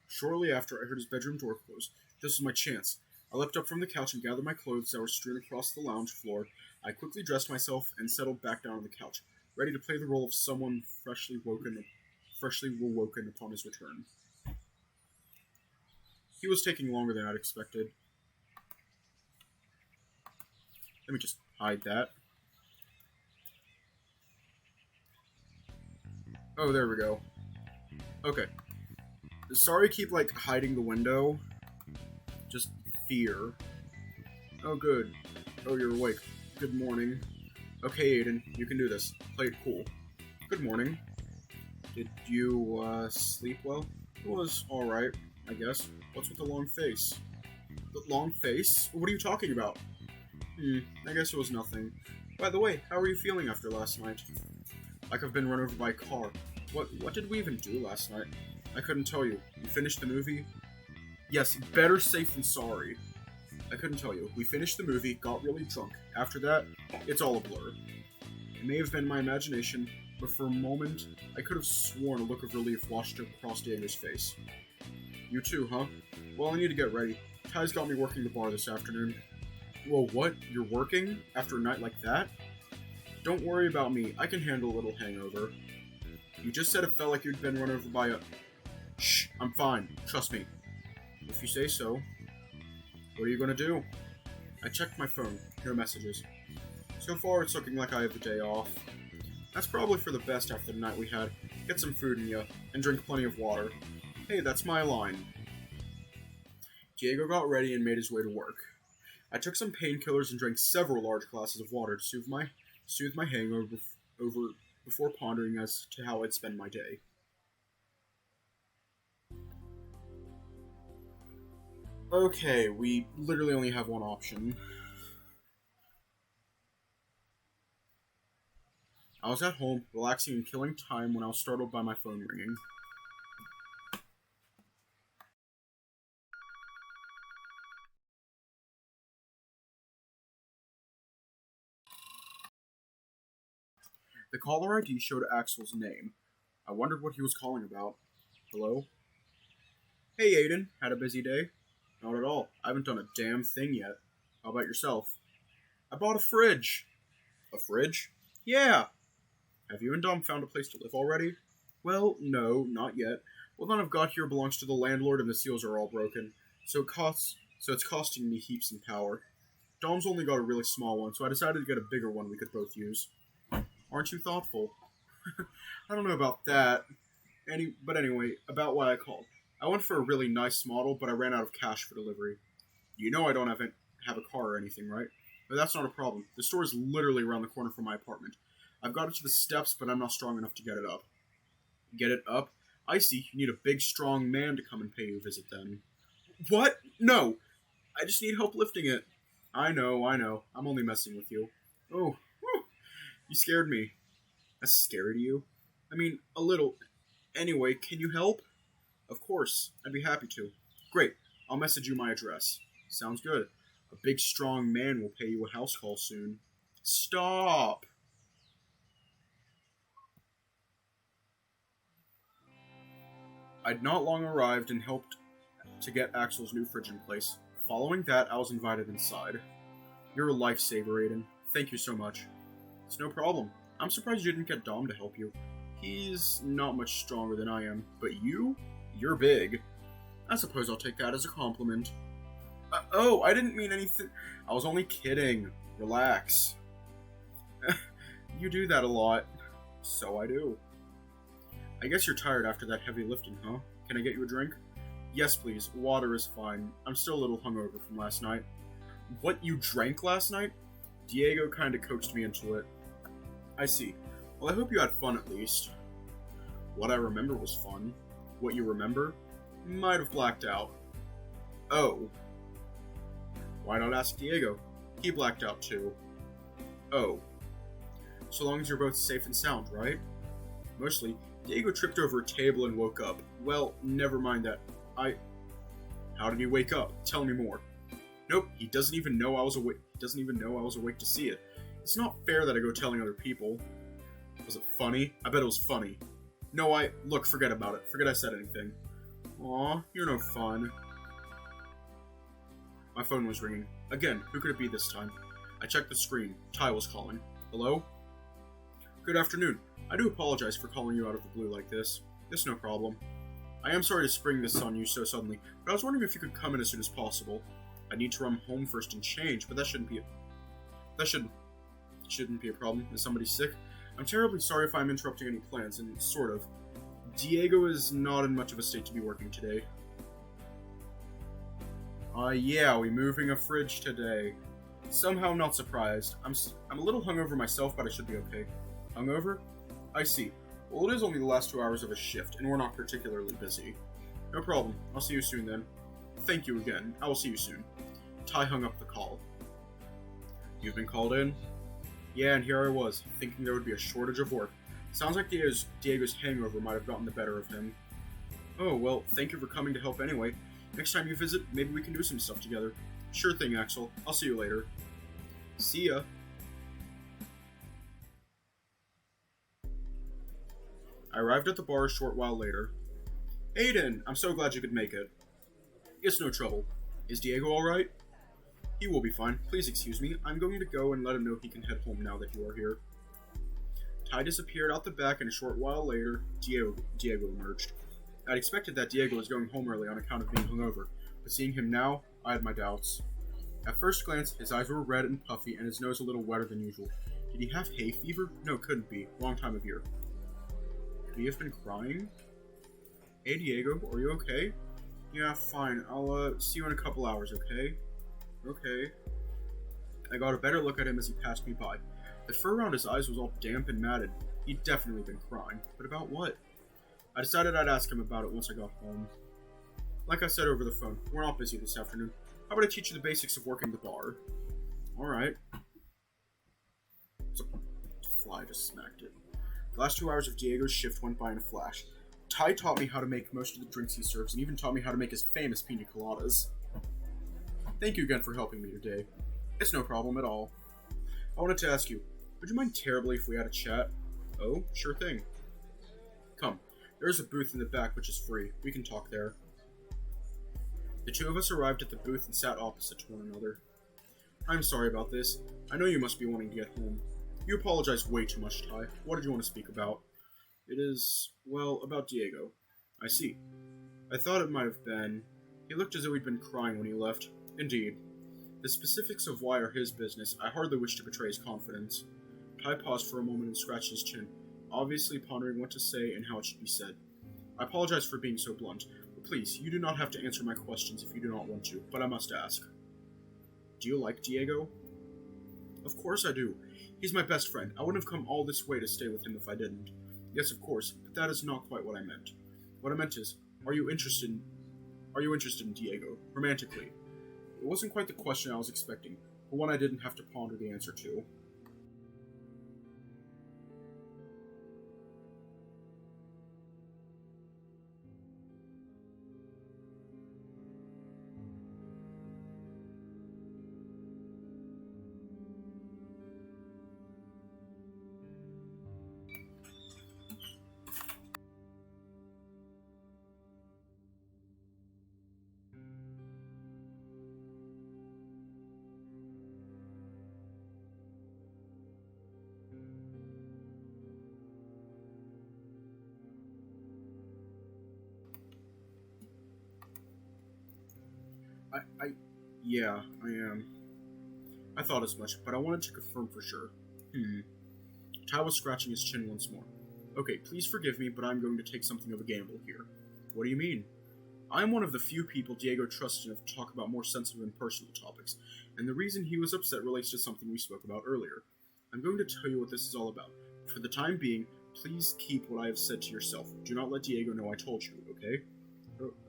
Shortly after, I heard his bedroom door close. This was my chance. I leapt up from the couch and gathered my clothes that were strewn across the lounge floor. I quickly dressed myself and settled back down on the couch, ready to play the role of someone freshly woken upon his return. He was taking longer than I'd expected. Let me just hide that. Oh, there we go. Okay. Sorry to keep, hiding the window. Just fear. Oh, good. Oh, you're awake. Good morning. Okay, Aiden, you can do this. Play it cool. Good morning. Did you, sleep well? It was alright, I guess. What's with the long face? The long face? What are you talking about? I guess it was nothing. By the way, how are you feeling after last night? Like I've been run over by a car. What did we even do last night? I couldn't tell you. You finished the movie? Yes, better safe than sorry. I couldn't tell you. We finished the movie, got really drunk. After that, it's all a blur. It may have been my imagination, but for a moment, I could have sworn a look of relief washed across Diego's face. You too, huh? Well, I need to get ready. Ty's got me working the bar this afternoon. Whoa, what? You're working? After a night like that? Don't worry about me. I can handle a little hangover. You just said it felt like you'd been run over by a... Shh, I'm fine. Trust me. If you say so. What are you gonna do? I checked my phone. No messages. So far, it's looking like I have the day off. That's probably for the best after the night we had. Get some food in ya, and drink plenty of water. Hey, that's my line. Diego got ready and made his way to work. I took some painkillers and drank several large glasses of water to soothe my hangover before pondering as to how I'd spend my day. Okay, we literally only have one option. I was at home, relaxing and killing time when I was startled by my phone ringing. The caller ID showed Axel's name. I wondered what he was calling about. Hello? Hey Aiden, had a busy day? Not at all. I haven't done a damn thing yet. How about yourself? I bought a fridge. A fridge? Yeah. Have you and Dom found a place to live already? Well, no, not yet. What none I've got here belongs to the landlord and the seals are all broken. So it's costing me heaps in power. Dom's only got a really small one, so I decided to get a bigger one we could both use. Aren't you thoughtful? I don't know about that. But anyway, about why I called. I went for a really nice model, but I ran out of cash for delivery. You know I don't have a car or anything, right? But that's not a problem. The store is literally around the corner from my apartment. I've got it to the steps, but I'm not strong enough to get it up. Get it up? I see. You need a big, strong man to come and pay you a visit then. What? No! I just need help lifting it. I know. I'm only messing with you. Oh, whew. You scared me. That's scary to you? I mean, a little. Anyway, can you help? Of course. I'd be happy to. Great. I'll message you my address. Sounds good. A big, strong man will pay you a house call soon. Stop! I'd not long arrived and helped to get Axel's new fridge in place. Following that, I was invited inside. You're a lifesaver, Aiden. Thank you so much. It's no problem. I'm surprised you didn't get Dom to help you. He's not much stronger than I am, but you're big. I suppose I'll take that as a compliment. Oh, I didn't mean anything. I was only kidding. Relax. You do that a lot. So I do. I guess you're tired after that heavy lifting, huh? Can I get you a drink? Yes, please. Water is fine. I'm still a little hungover from last night. What, you drank last night? Diego kinda coaxed me into it. I see. Well, I hope you had fun at least. What I remember was fun. What you remember? Might have blacked out. Oh. Why not ask Diego? He blacked out too. Oh. So long as you're both safe and sound, right? Mostly, Diego tripped over a table and woke up. Well, never mind that. How did he wake up? Tell me more. Nope, he doesn't even know I was awake. He doesn't even know I was awake to see it. It's not fair that I go telling other people. Was it funny? I bet it was funny. No, look, forget about it. Forget I said anything. Aw, you're no fun. My phone was ringing. Again, who could it be this time? I checked the screen. Ty was calling. Hello? Good afternoon. I do apologize for calling you out of the blue like this. It's no problem. I am sorry to spring this on you so suddenly, but I was wondering if you could come in as soon as possible. I need to run home first and change, but that shouldn't be a problem. Is somebody sick? I'm terribly sorry if I'm interrupting any plans, and sort of. Diego is not in much of a state to be working today. Yeah, we moving a fridge today. Somehow not surprised. I'm a little hungover myself, but I should be okay. Hungover? I see. Well, it is only the last 2 hours of a shift, and we're not particularly busy. No problem. I'll see you soon then. Thank you again. I will see you soon. Ty hung up the call. You've been called in? Yeah, and here I was, thinking there would be a shortage of work. Sounds like Diego's hangover might have gotten the better of him. Oh, well, thank you for coming to help anyway. Next time you visit, maybe we can do some stuff together. Sure thing, Axel. I'll see you later. See ya. I arrived at the bar a short while later. Aiden, I'm so glad you could make it. It's no trouble. Is Diego alright? He will be fine. Please excuse me. I'm going to go and let him know he can head home now that you are here. Ty disappeared out the back, and a short while later, Diego emerged. I'd expected that Diego was going home early on account of being hungover, but seeing him now, I had my doubts. At first glance, his eyes were red and puffy, and his nose a little wetter than usual. Did he have hay fever? No, couldn't be. Wrong time of year. Could he have been crying? Hey Diego, are you okay? Yeah, fine. I'll see you in a couple hours, okay? Okay. I got a better look at him as he passed me by. The fur around his eyes was all damp and matted. He'd definitely been crying. But about what? I decided I'd ask him about it once I got home. Like I said over the phone, we're not busy this afternoon. How about I teach you the basics of working the bar? Alright. A fly just smacked it. The last 2 hours of Diego's shift went by in a flash. Ty taught me how to make most of the drinks he serves, and even taught me how to make his famous pina coladas. Thank you again for helping me today. It's no problem at all. I wanted to ask you, would you mind terribly if we had a chat? Oh, sure thing. Come, there is a booth in the back which is free. We can talk there. The two of us arrived at the booth and sat opposite to one another. I'm sorry about this. I know you must be wanting to get home. You apologize way too much, Ty. What did you want to speak about? It is, well, about Diego. I see. I thought it might have been. He looked as though he'd been crying when he left. Indeed. The specifics of why are his business. I hardly wish to betray his confidence. Ty paused for a moment and scratched his chin, obviously pondering what to say and how it should be said. I apologize for being so blunt, Please, you do not have to answer my questions if you do not want to, but I must ask. Do you like Diego? Of course I do. He's my best friend. I wouldn't have come all this way to stay with him if I didn't. Yes, of course, but that is not quite what I meant. What I meant is, are you interested in Diego, romantically? It wasn't quite the question I was expecting, but one I didn't have to ponder the answer to. Yeah, I am. I thought as much, but I wanted to confirm for sure. Ty was scratching his chin once more. Okay, please forgive me, but I'm going to take something of a gamble here. What do you mean? I am one of the few people Diego trusts enough to talk about more sensitive and personal topics, and the reason he was upset relates to something we spoke about earlier. I'm going to tell you what this is all about. For the time being, please keep what I have said to yourself. Do not let Diego know I told you, okay?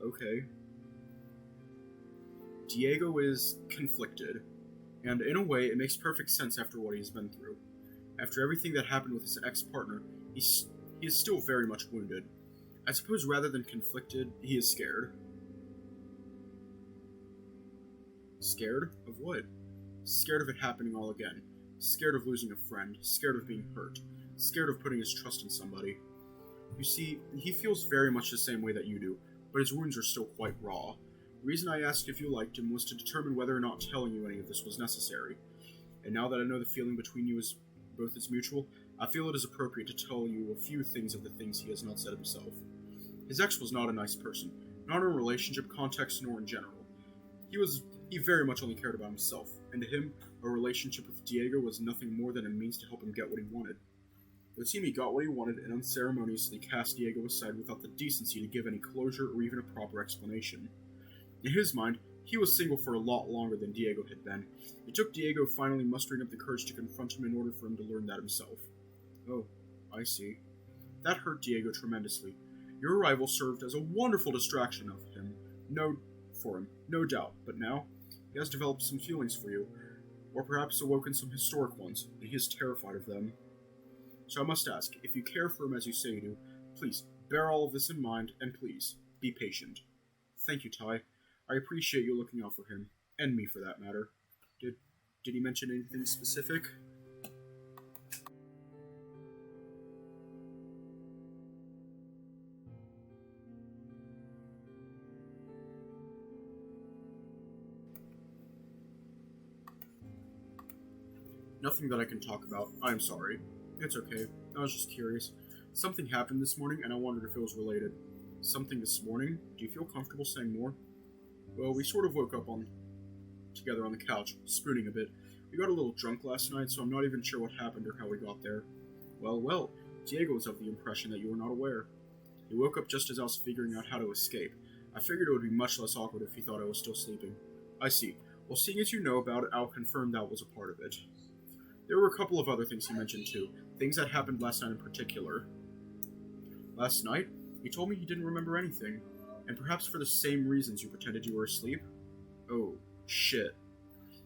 Okay. Diego is conflicted, and in a way, it makes perfect sense after what he's been through. After everything that happened with his ex-partner, he is still very much wounded. I suppose rather than conflicted, he is scared. Scared? Of what? Scared of it happening all again. Scared of losing a friend. Scared of being hurt. Scared of putting his trust in somebody. You see, he feels very much the same way that you do, but his wounds are still quite raw. The reason I asked if you liked him was to determine whether or not telling you any of this was necessary. And now that I know the feeling between you is both is mutual, I feel it is appropriate to tell you a few things of the things he has not said himself. His ex was not a nice person, not in a relationship context nor in general. He very much only cared about himself, and to him, a relationship with Diego was nothing more than a means to help him get what he wanted. It would seem he got what he wanted and unceremoniously cast Diego aside without the decency to give any closure or even a proper explanation. In his mind, he was single for a lot longer than Diego had been. It took Diego finally mustering up the courage to confront him in order for him to learn that himself. Oh, I see. That hurt Diego tremendously. Your arrival served as a wonderful distraction of him, no doubt, but now he has developed some feelings for you, or perhaps awoken some historic ones, and he is terrified of them. So I must ask, if you care for him as you say you do, please bear all of this in mind, and please, be patient. Thank you, Ty. I appreciate you looking out for him, and me for that matter. Did he mention anything specific? Nothing that I can talk about. I'm sorry. It's okay. I was just curious. Something happened this morning, and I wondered if it was related. Something this morning? Do you feel comfortable saying more? Well, we sort of woke up together on the couch, spooning a bit. We got a little drunk last night, so I'm not even sure what happened or how we got there. Well, Diego was of the impression that you were not aware. He woke up just as I was figuring out how to escape. I figured it would be much less awkward if he thought I was still sleeping. I see. Well, seeing as you know about it, I'll confirm that was a part of it. There were a couple of other things he mentioned too, things that happened last night in particular. Last night? He told me he didn't remember anything, and perhaps for the same reasons you pretended you were asleep? Oh, shit.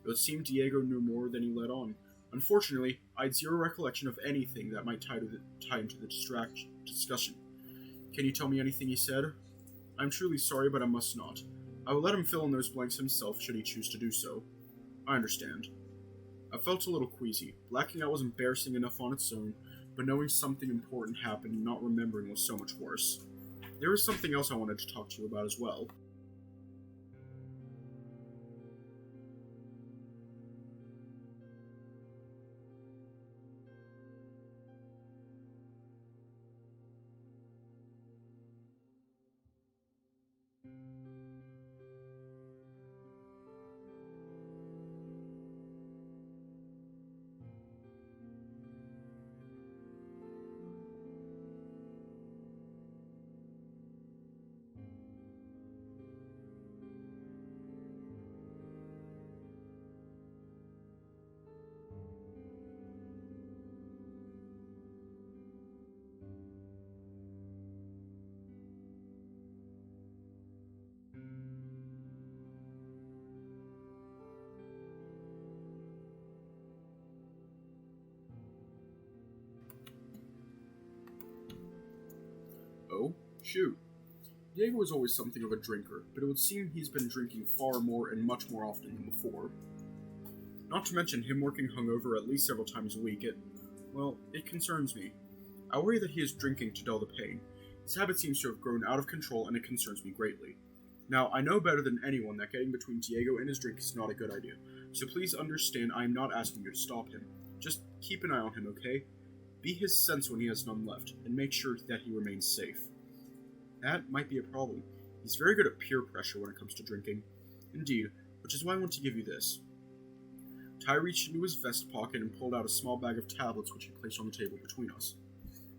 It would seem Diego knew more than he let on. Unfortunately, I had zero recollection of anything that might tie into the discussion. Can you tell me anything he said? I'm truly sorry, but I must not. I will let him fill in those blanks himself should he choose to do so. I understand. I felt a little queasy. Blacking out was embarrassing enough on its own, but knowing something important happened and not remembering was so much worse. There was something else I wanted to talk to you about as well. Shoot. Diego was always something of a drinker, but it would seem he's been drinking far more and much more often than before. Not to mention him working hungover at least several times a week, it concerns me. I worry that he is drinking to dull the pain. His habit seems to have grown out of control and it concerns me greatly. Now, I know better than anyone that getting between Diego and his drink is not a good idea, so please understand I am not asking you to stop him. Just keep an eye on him, okay? Be his sense when he has none left, and make sure that he remains safe. That might be a problem. He's very good at peer pressure when it comes to drinking. Indeed, which is why I want to give you this. Ty reached into his vest pocket and pulled out a small bag of tablets which he placed on the table between us.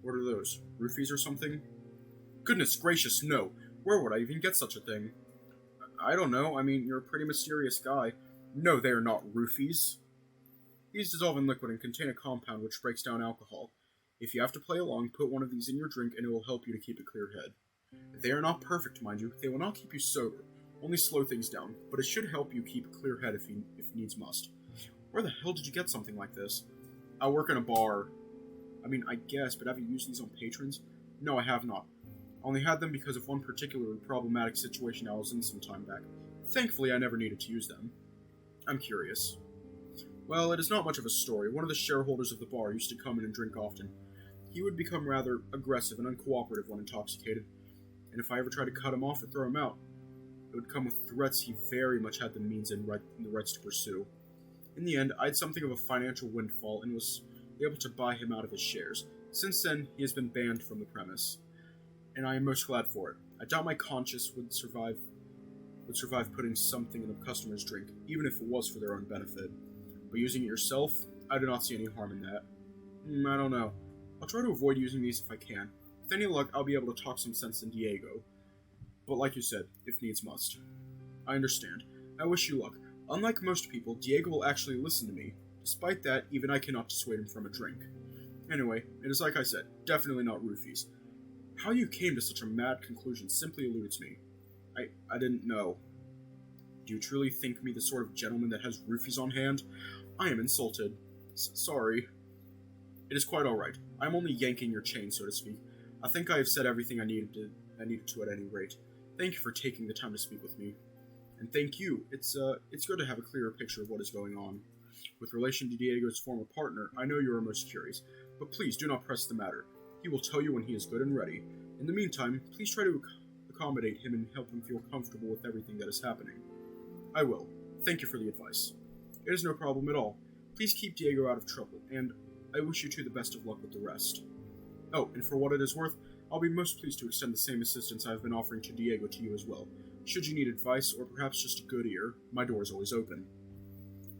What are those? Roofies or something? Goodness gracious, no! Where would I even get such a thing? I don't know, I mean, you're a pretty mysterious guy. No, they are not roofies. These dissolve in liquid and contain a compound which breaks down alcohol. If you have to play along, put one of these in your drink and it will help you to keep a clear head. They are not perfect, mind you. They will not keep you sober, only slow things down, but it should help you keep a clear head if needs must. Where the hell did you get something like this? I work in a bar. I mean, I guess, but have you used these on patrons? No, I have not. I only had them because of one particularly problematic situation I was in some time back. Thankfully, I never needed to use them. I'm curious. Well, it is not much of a story. One of the shareholders of the bar used to come in and drink often. He would become rather aggressive and uncooperative when intoxicated, and if I ever tried to cut him off or throw him out, it would come with threats he very much had the means and the rights to pursue. In the end, I had something of a financial windfall and was able to buy him out of his shares. Since then, he has been banned from the premise, and I am most glad for it. I doubt my conscience would survive putting something in a customer's drink, even if it was for their own benefit. But using it yourself, I do not see any harm in that. I don't know. I'll try to avoid using these if I can. With any luck, I'll be able to talk some sense in Diego. But like you said, if needs must. I understand. I wish you luck. Unlike most people, Diego will actually listen to me. Despite that, even I cannot dissuade him from a drink. Anyway, it is like I said, definitely not roofies. How you came to such a mad conclusion simply eludes me. I didn't know. Do you truly think me the sort of gentleman that has roofies on hand? I am insulted. Sorry. It is quite alright. I'm only yanking your chain, so to speak. I think I have said everything I needed to at any rate. Thank you for taking the time to speak with me. And thank you. It's good to have a clearer picture of what is going on. With relation to Diego's former partner, I know you are most curious, but please do not press the matter. He will tell you when he is good and ready. In the meantime, please try to accommodate him and help him feel comfortable with everything that is happening. I will. Thank you for the advice. It is no problem at all. Please keep Diego out of trouble, and I wish you two the best of luck with the rest. Oh, and for what it is worth, I'll be most pleased to extend the same assistance I have been offering to Diego to you as well. Should you need advice, or perhaps just a good ear, my door is always open.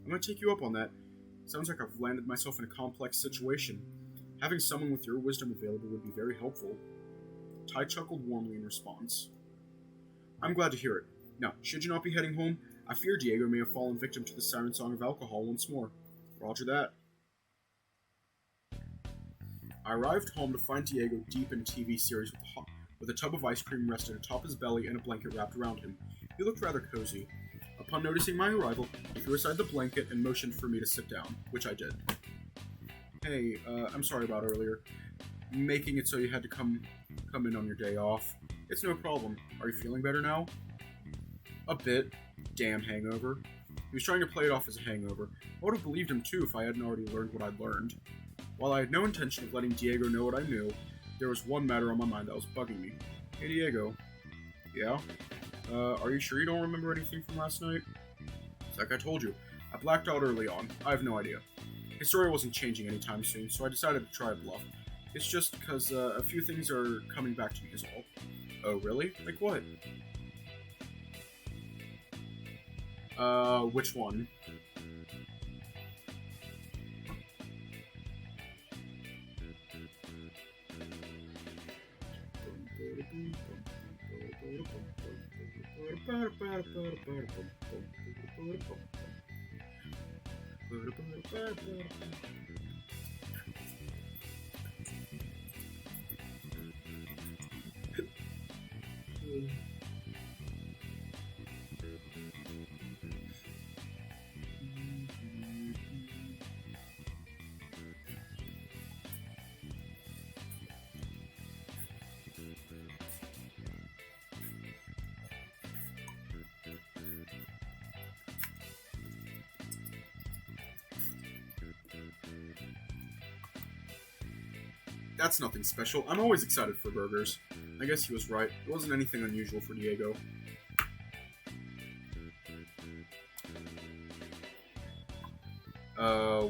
I'm going to take you up on that. Sounds like I've landed myself in a complex situation. Having someone with your wisdom available would be very helpful. Ty chuckled warmly in response. I'm glad to hear it. Now, should you not be heading home, I fear Diego may have fallen victim to the siren song of alcohol once more. Roger that. I arrived home to find Diego deep in a TV series with a tub of ice cream resting atop his belly and a blanket wrapped around him. He looked rather cozy. Upon noticing my arrival, he threw aside the blanket and motioned for me to sit down, which I did. Hey, I'm sorry about earlier. Making it so you had to come in on your day off. It's no problem. Are you feeling better now? A bit. Damn hangover. He was trying to play it off as a hangover. I would have believed him too if I hadn't already learned what I'd learned. While I had no intention of letting Diego know what I knew, there was one matter on my mind that was bugging me. Hey Diego. Yeah? Are you sure you don't remember anything from last night? It's like I told you. I blacked out early on. I have no idea. His story wasn't changing anytime soon, so I decided to try a bluff. It's just because a few things are coming back to me is all. Oh, really? Like what? Which one? That's nothing special. I'm always excited for burgers. I guess he was right. It wasn't anything unusual for Diego.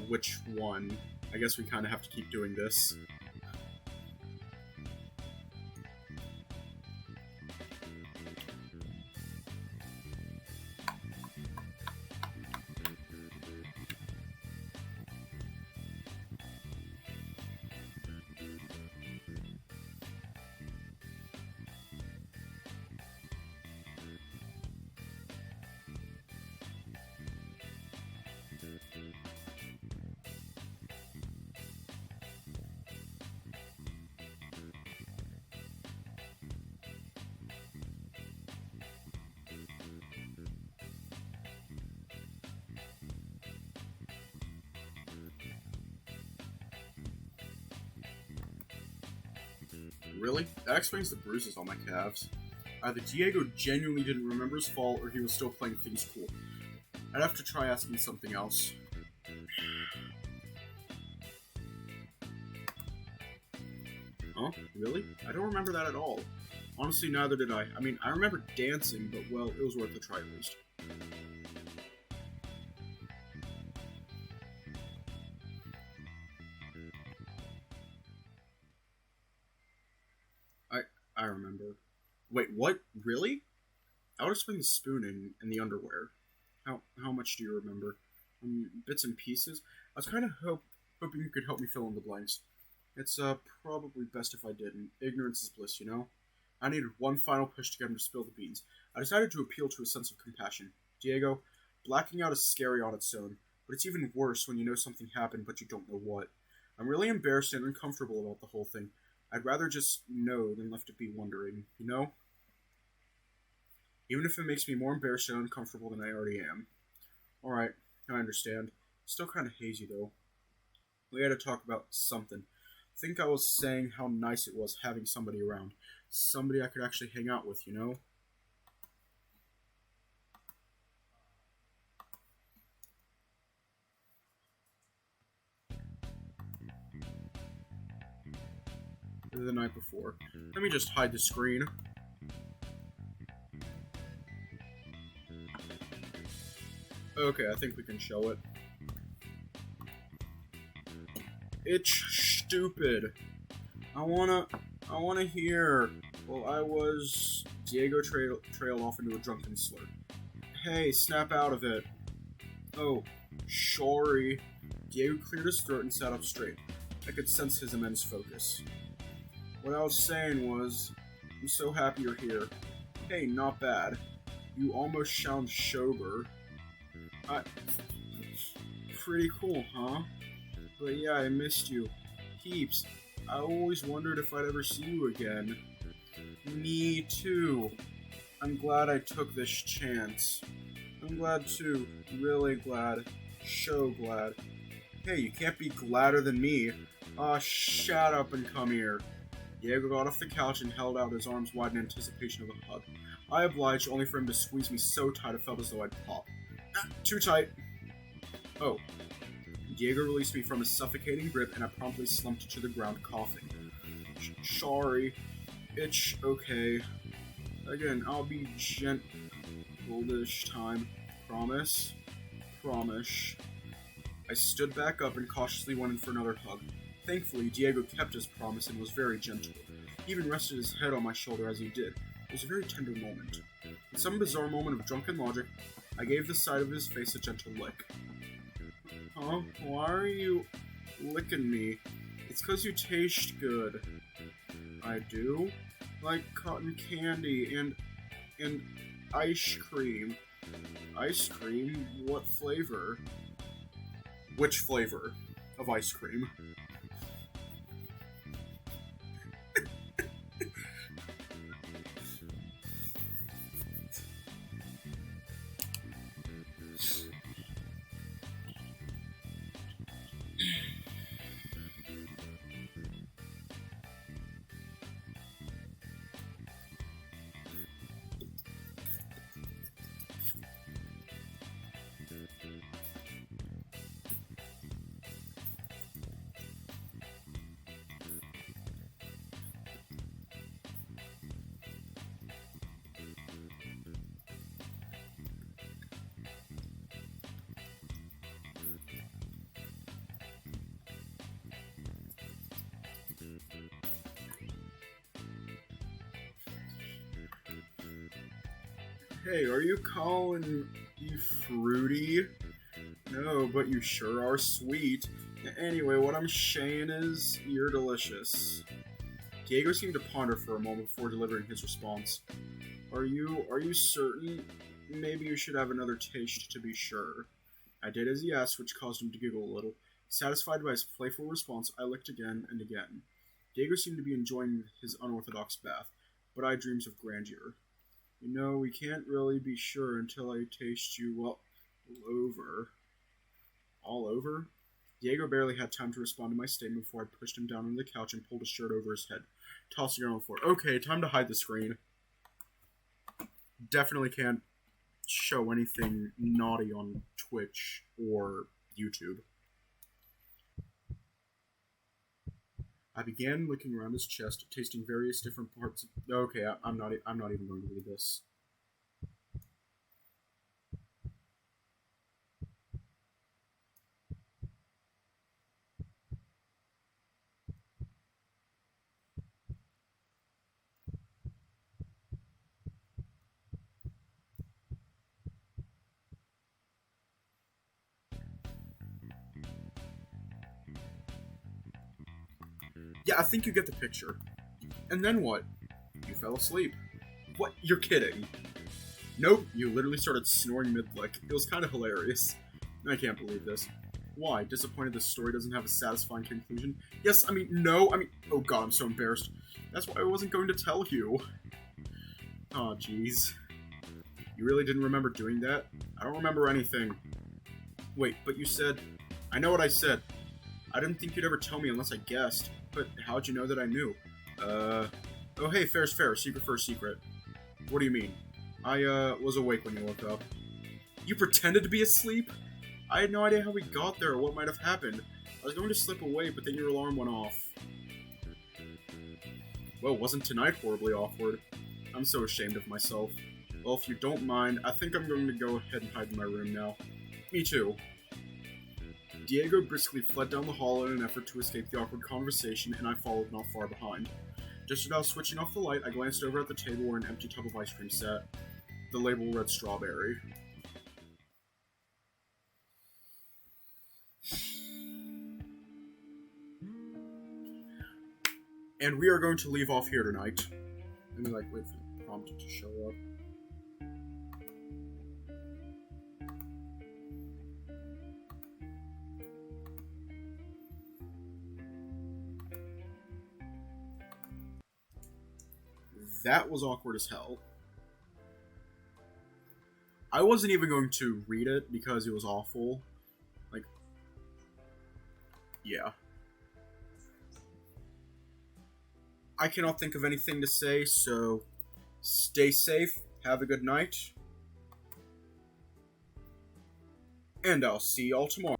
Which one? I guess we kind of have to keep doing this. Really? That explains the bruises on my calves. Either Diego genuinely didn't remember his fall, or he was still playing things cool. I'd have to try asking something else. Huh? Really? I don't remember that at all. Honestly, neither did I. I mean, I remember dancing, but well, it was worth a try at least. I remember. Wait, what? Really? I would explain the spooning and the underwear. How much do you remember? Bits and pieces? I was kind of hoping you could help me fill in the blanks. It's probably best if I didn't. Ignorance is bliss, you know? I needed one final push to get him to spill the beans. I decided to appeal to a sense of compassion. Diego, blacking out is scary on its own, but it's even worse when you know something happened but you don't know what. I'm really embarrassed and uncomfortable about the whole thing. I'd rather just know than left to be wondering, you know? Even if it makes me more embarrassed and uncomfortable than I already am. Alright, I understand. Still kind of hazy, though. We had to talk about something. I think I was saying how nice it was having somebody around. Somebody I could actually hang out with, you know? The night before. Let me just hide the screen. Okay, I think we can show it. It's stupid. I wanna hear. Well, I was... Diego trailed off into a drunken slur. Hey, snap out of it. Oh, sorry. Diego cleared his throat and sat up straight. I could sense his immense focus. What I was saying was, I'm so happy you're here. Hey, not bad. You almost sound sober. Pretty cool, huh? But yeah, I missed you. Heaps. I always wondered if I'd ever see you again. Me too. I'm glad I took this chance. I'm glad too. Really glad. So glad. Hey, you can't be gladder than me. Shut up and come here. Diego got off the couch and held out his arms wide in anticipation of a hug. I obliged, only for him to squeeze me so tight it felt as though I'd pop. Too tight. Oh. Diego released me from his suffocating grip, and I promptly slumped to the ground, coughing. Sorry. It's okay. Again, I'll be gentle this time. Promise? Promise. I stood back up and cautiously went in for another hug. Thankfully, Diego kept his promise and was very gentle. He even rested his head on my shoulder as he did. It was a very tender moment. In some bizarre moment of drunken logic, I gave the side of his face a gentle lick. Huh? Why are you licking me? It's 'cause you taste good. I do? Like cotton candy and ice cream. Ice cream? What flavor? Which flavor of ice cream? Hey, are you calling me fruity? No, but you sure are sweet. Anyway, what I'm saying is, you're delicious. Diego seemed to ponder for a moment before delivering his response. Are you certain? Maybe you should have another taste to be sure. I did as he asked, which caused him to giggle a little. Satisfied by his playful response, I licked again and again. Diego seemed to be enjoying his unorthodox bath, but I had dreams of grandeur. You know, we can't really be sure until I taste you, well, all over. All over? Diego barely had time to respond to my statement before I pushed him down on the couch and pulled his shirt over his head, tossing it on the floor. Okay, time to hide the screen. Definitely can't show anything naughty on Twitch or YouTube. I began looking around his chest, tasting various different parts. Okay, I'm not even going to read this. Yeah, I think you get the picture. And then what? You fell asleep. What? You're kidding. Nope, you literally started snoring mid-lick. It was kind of hilarious. I can't believe this. Why? Disappointed this story doesn't have a satisfying conclusion? Yes, no, oh god, I'm so embarrassed. That's why I wasn't going to tell you. Aw, jeez. You really didn't remember doing that? I don't remember anything. Wait, but you said... I know what I said. I didn't think you'd ever tell me unless I guessed. But how'd you know that I knew? Oh hey, fair's fair, secret first secret. What do you mean? I, was awake when you woke up. You pretended to be asleep? I had no idea how we got there or what might have happened. I was going to slip away, but then your alarm went off. Well, wasn't tonight horribly awkward? I'm so ashamed of myself. Well, if you don't mind, I think I'm going to go ahead and hide in my room now. Me too. Diego briskly fled down the hall in an effort to escape the awkward conversation, and I followed not far behind. Just as I was switching off the light, I glanced over at the table where an empty tub of ice cream sat. The label read strawberry. And we are going to leave off here tonight. Let me, wait for the prompt to show up. That was awkward as hell. I wasn't even going to read it because it was awful. Yeah. I cannot think of anything to say, so stay safe, have a good night, and I'll see y'all tomorrow.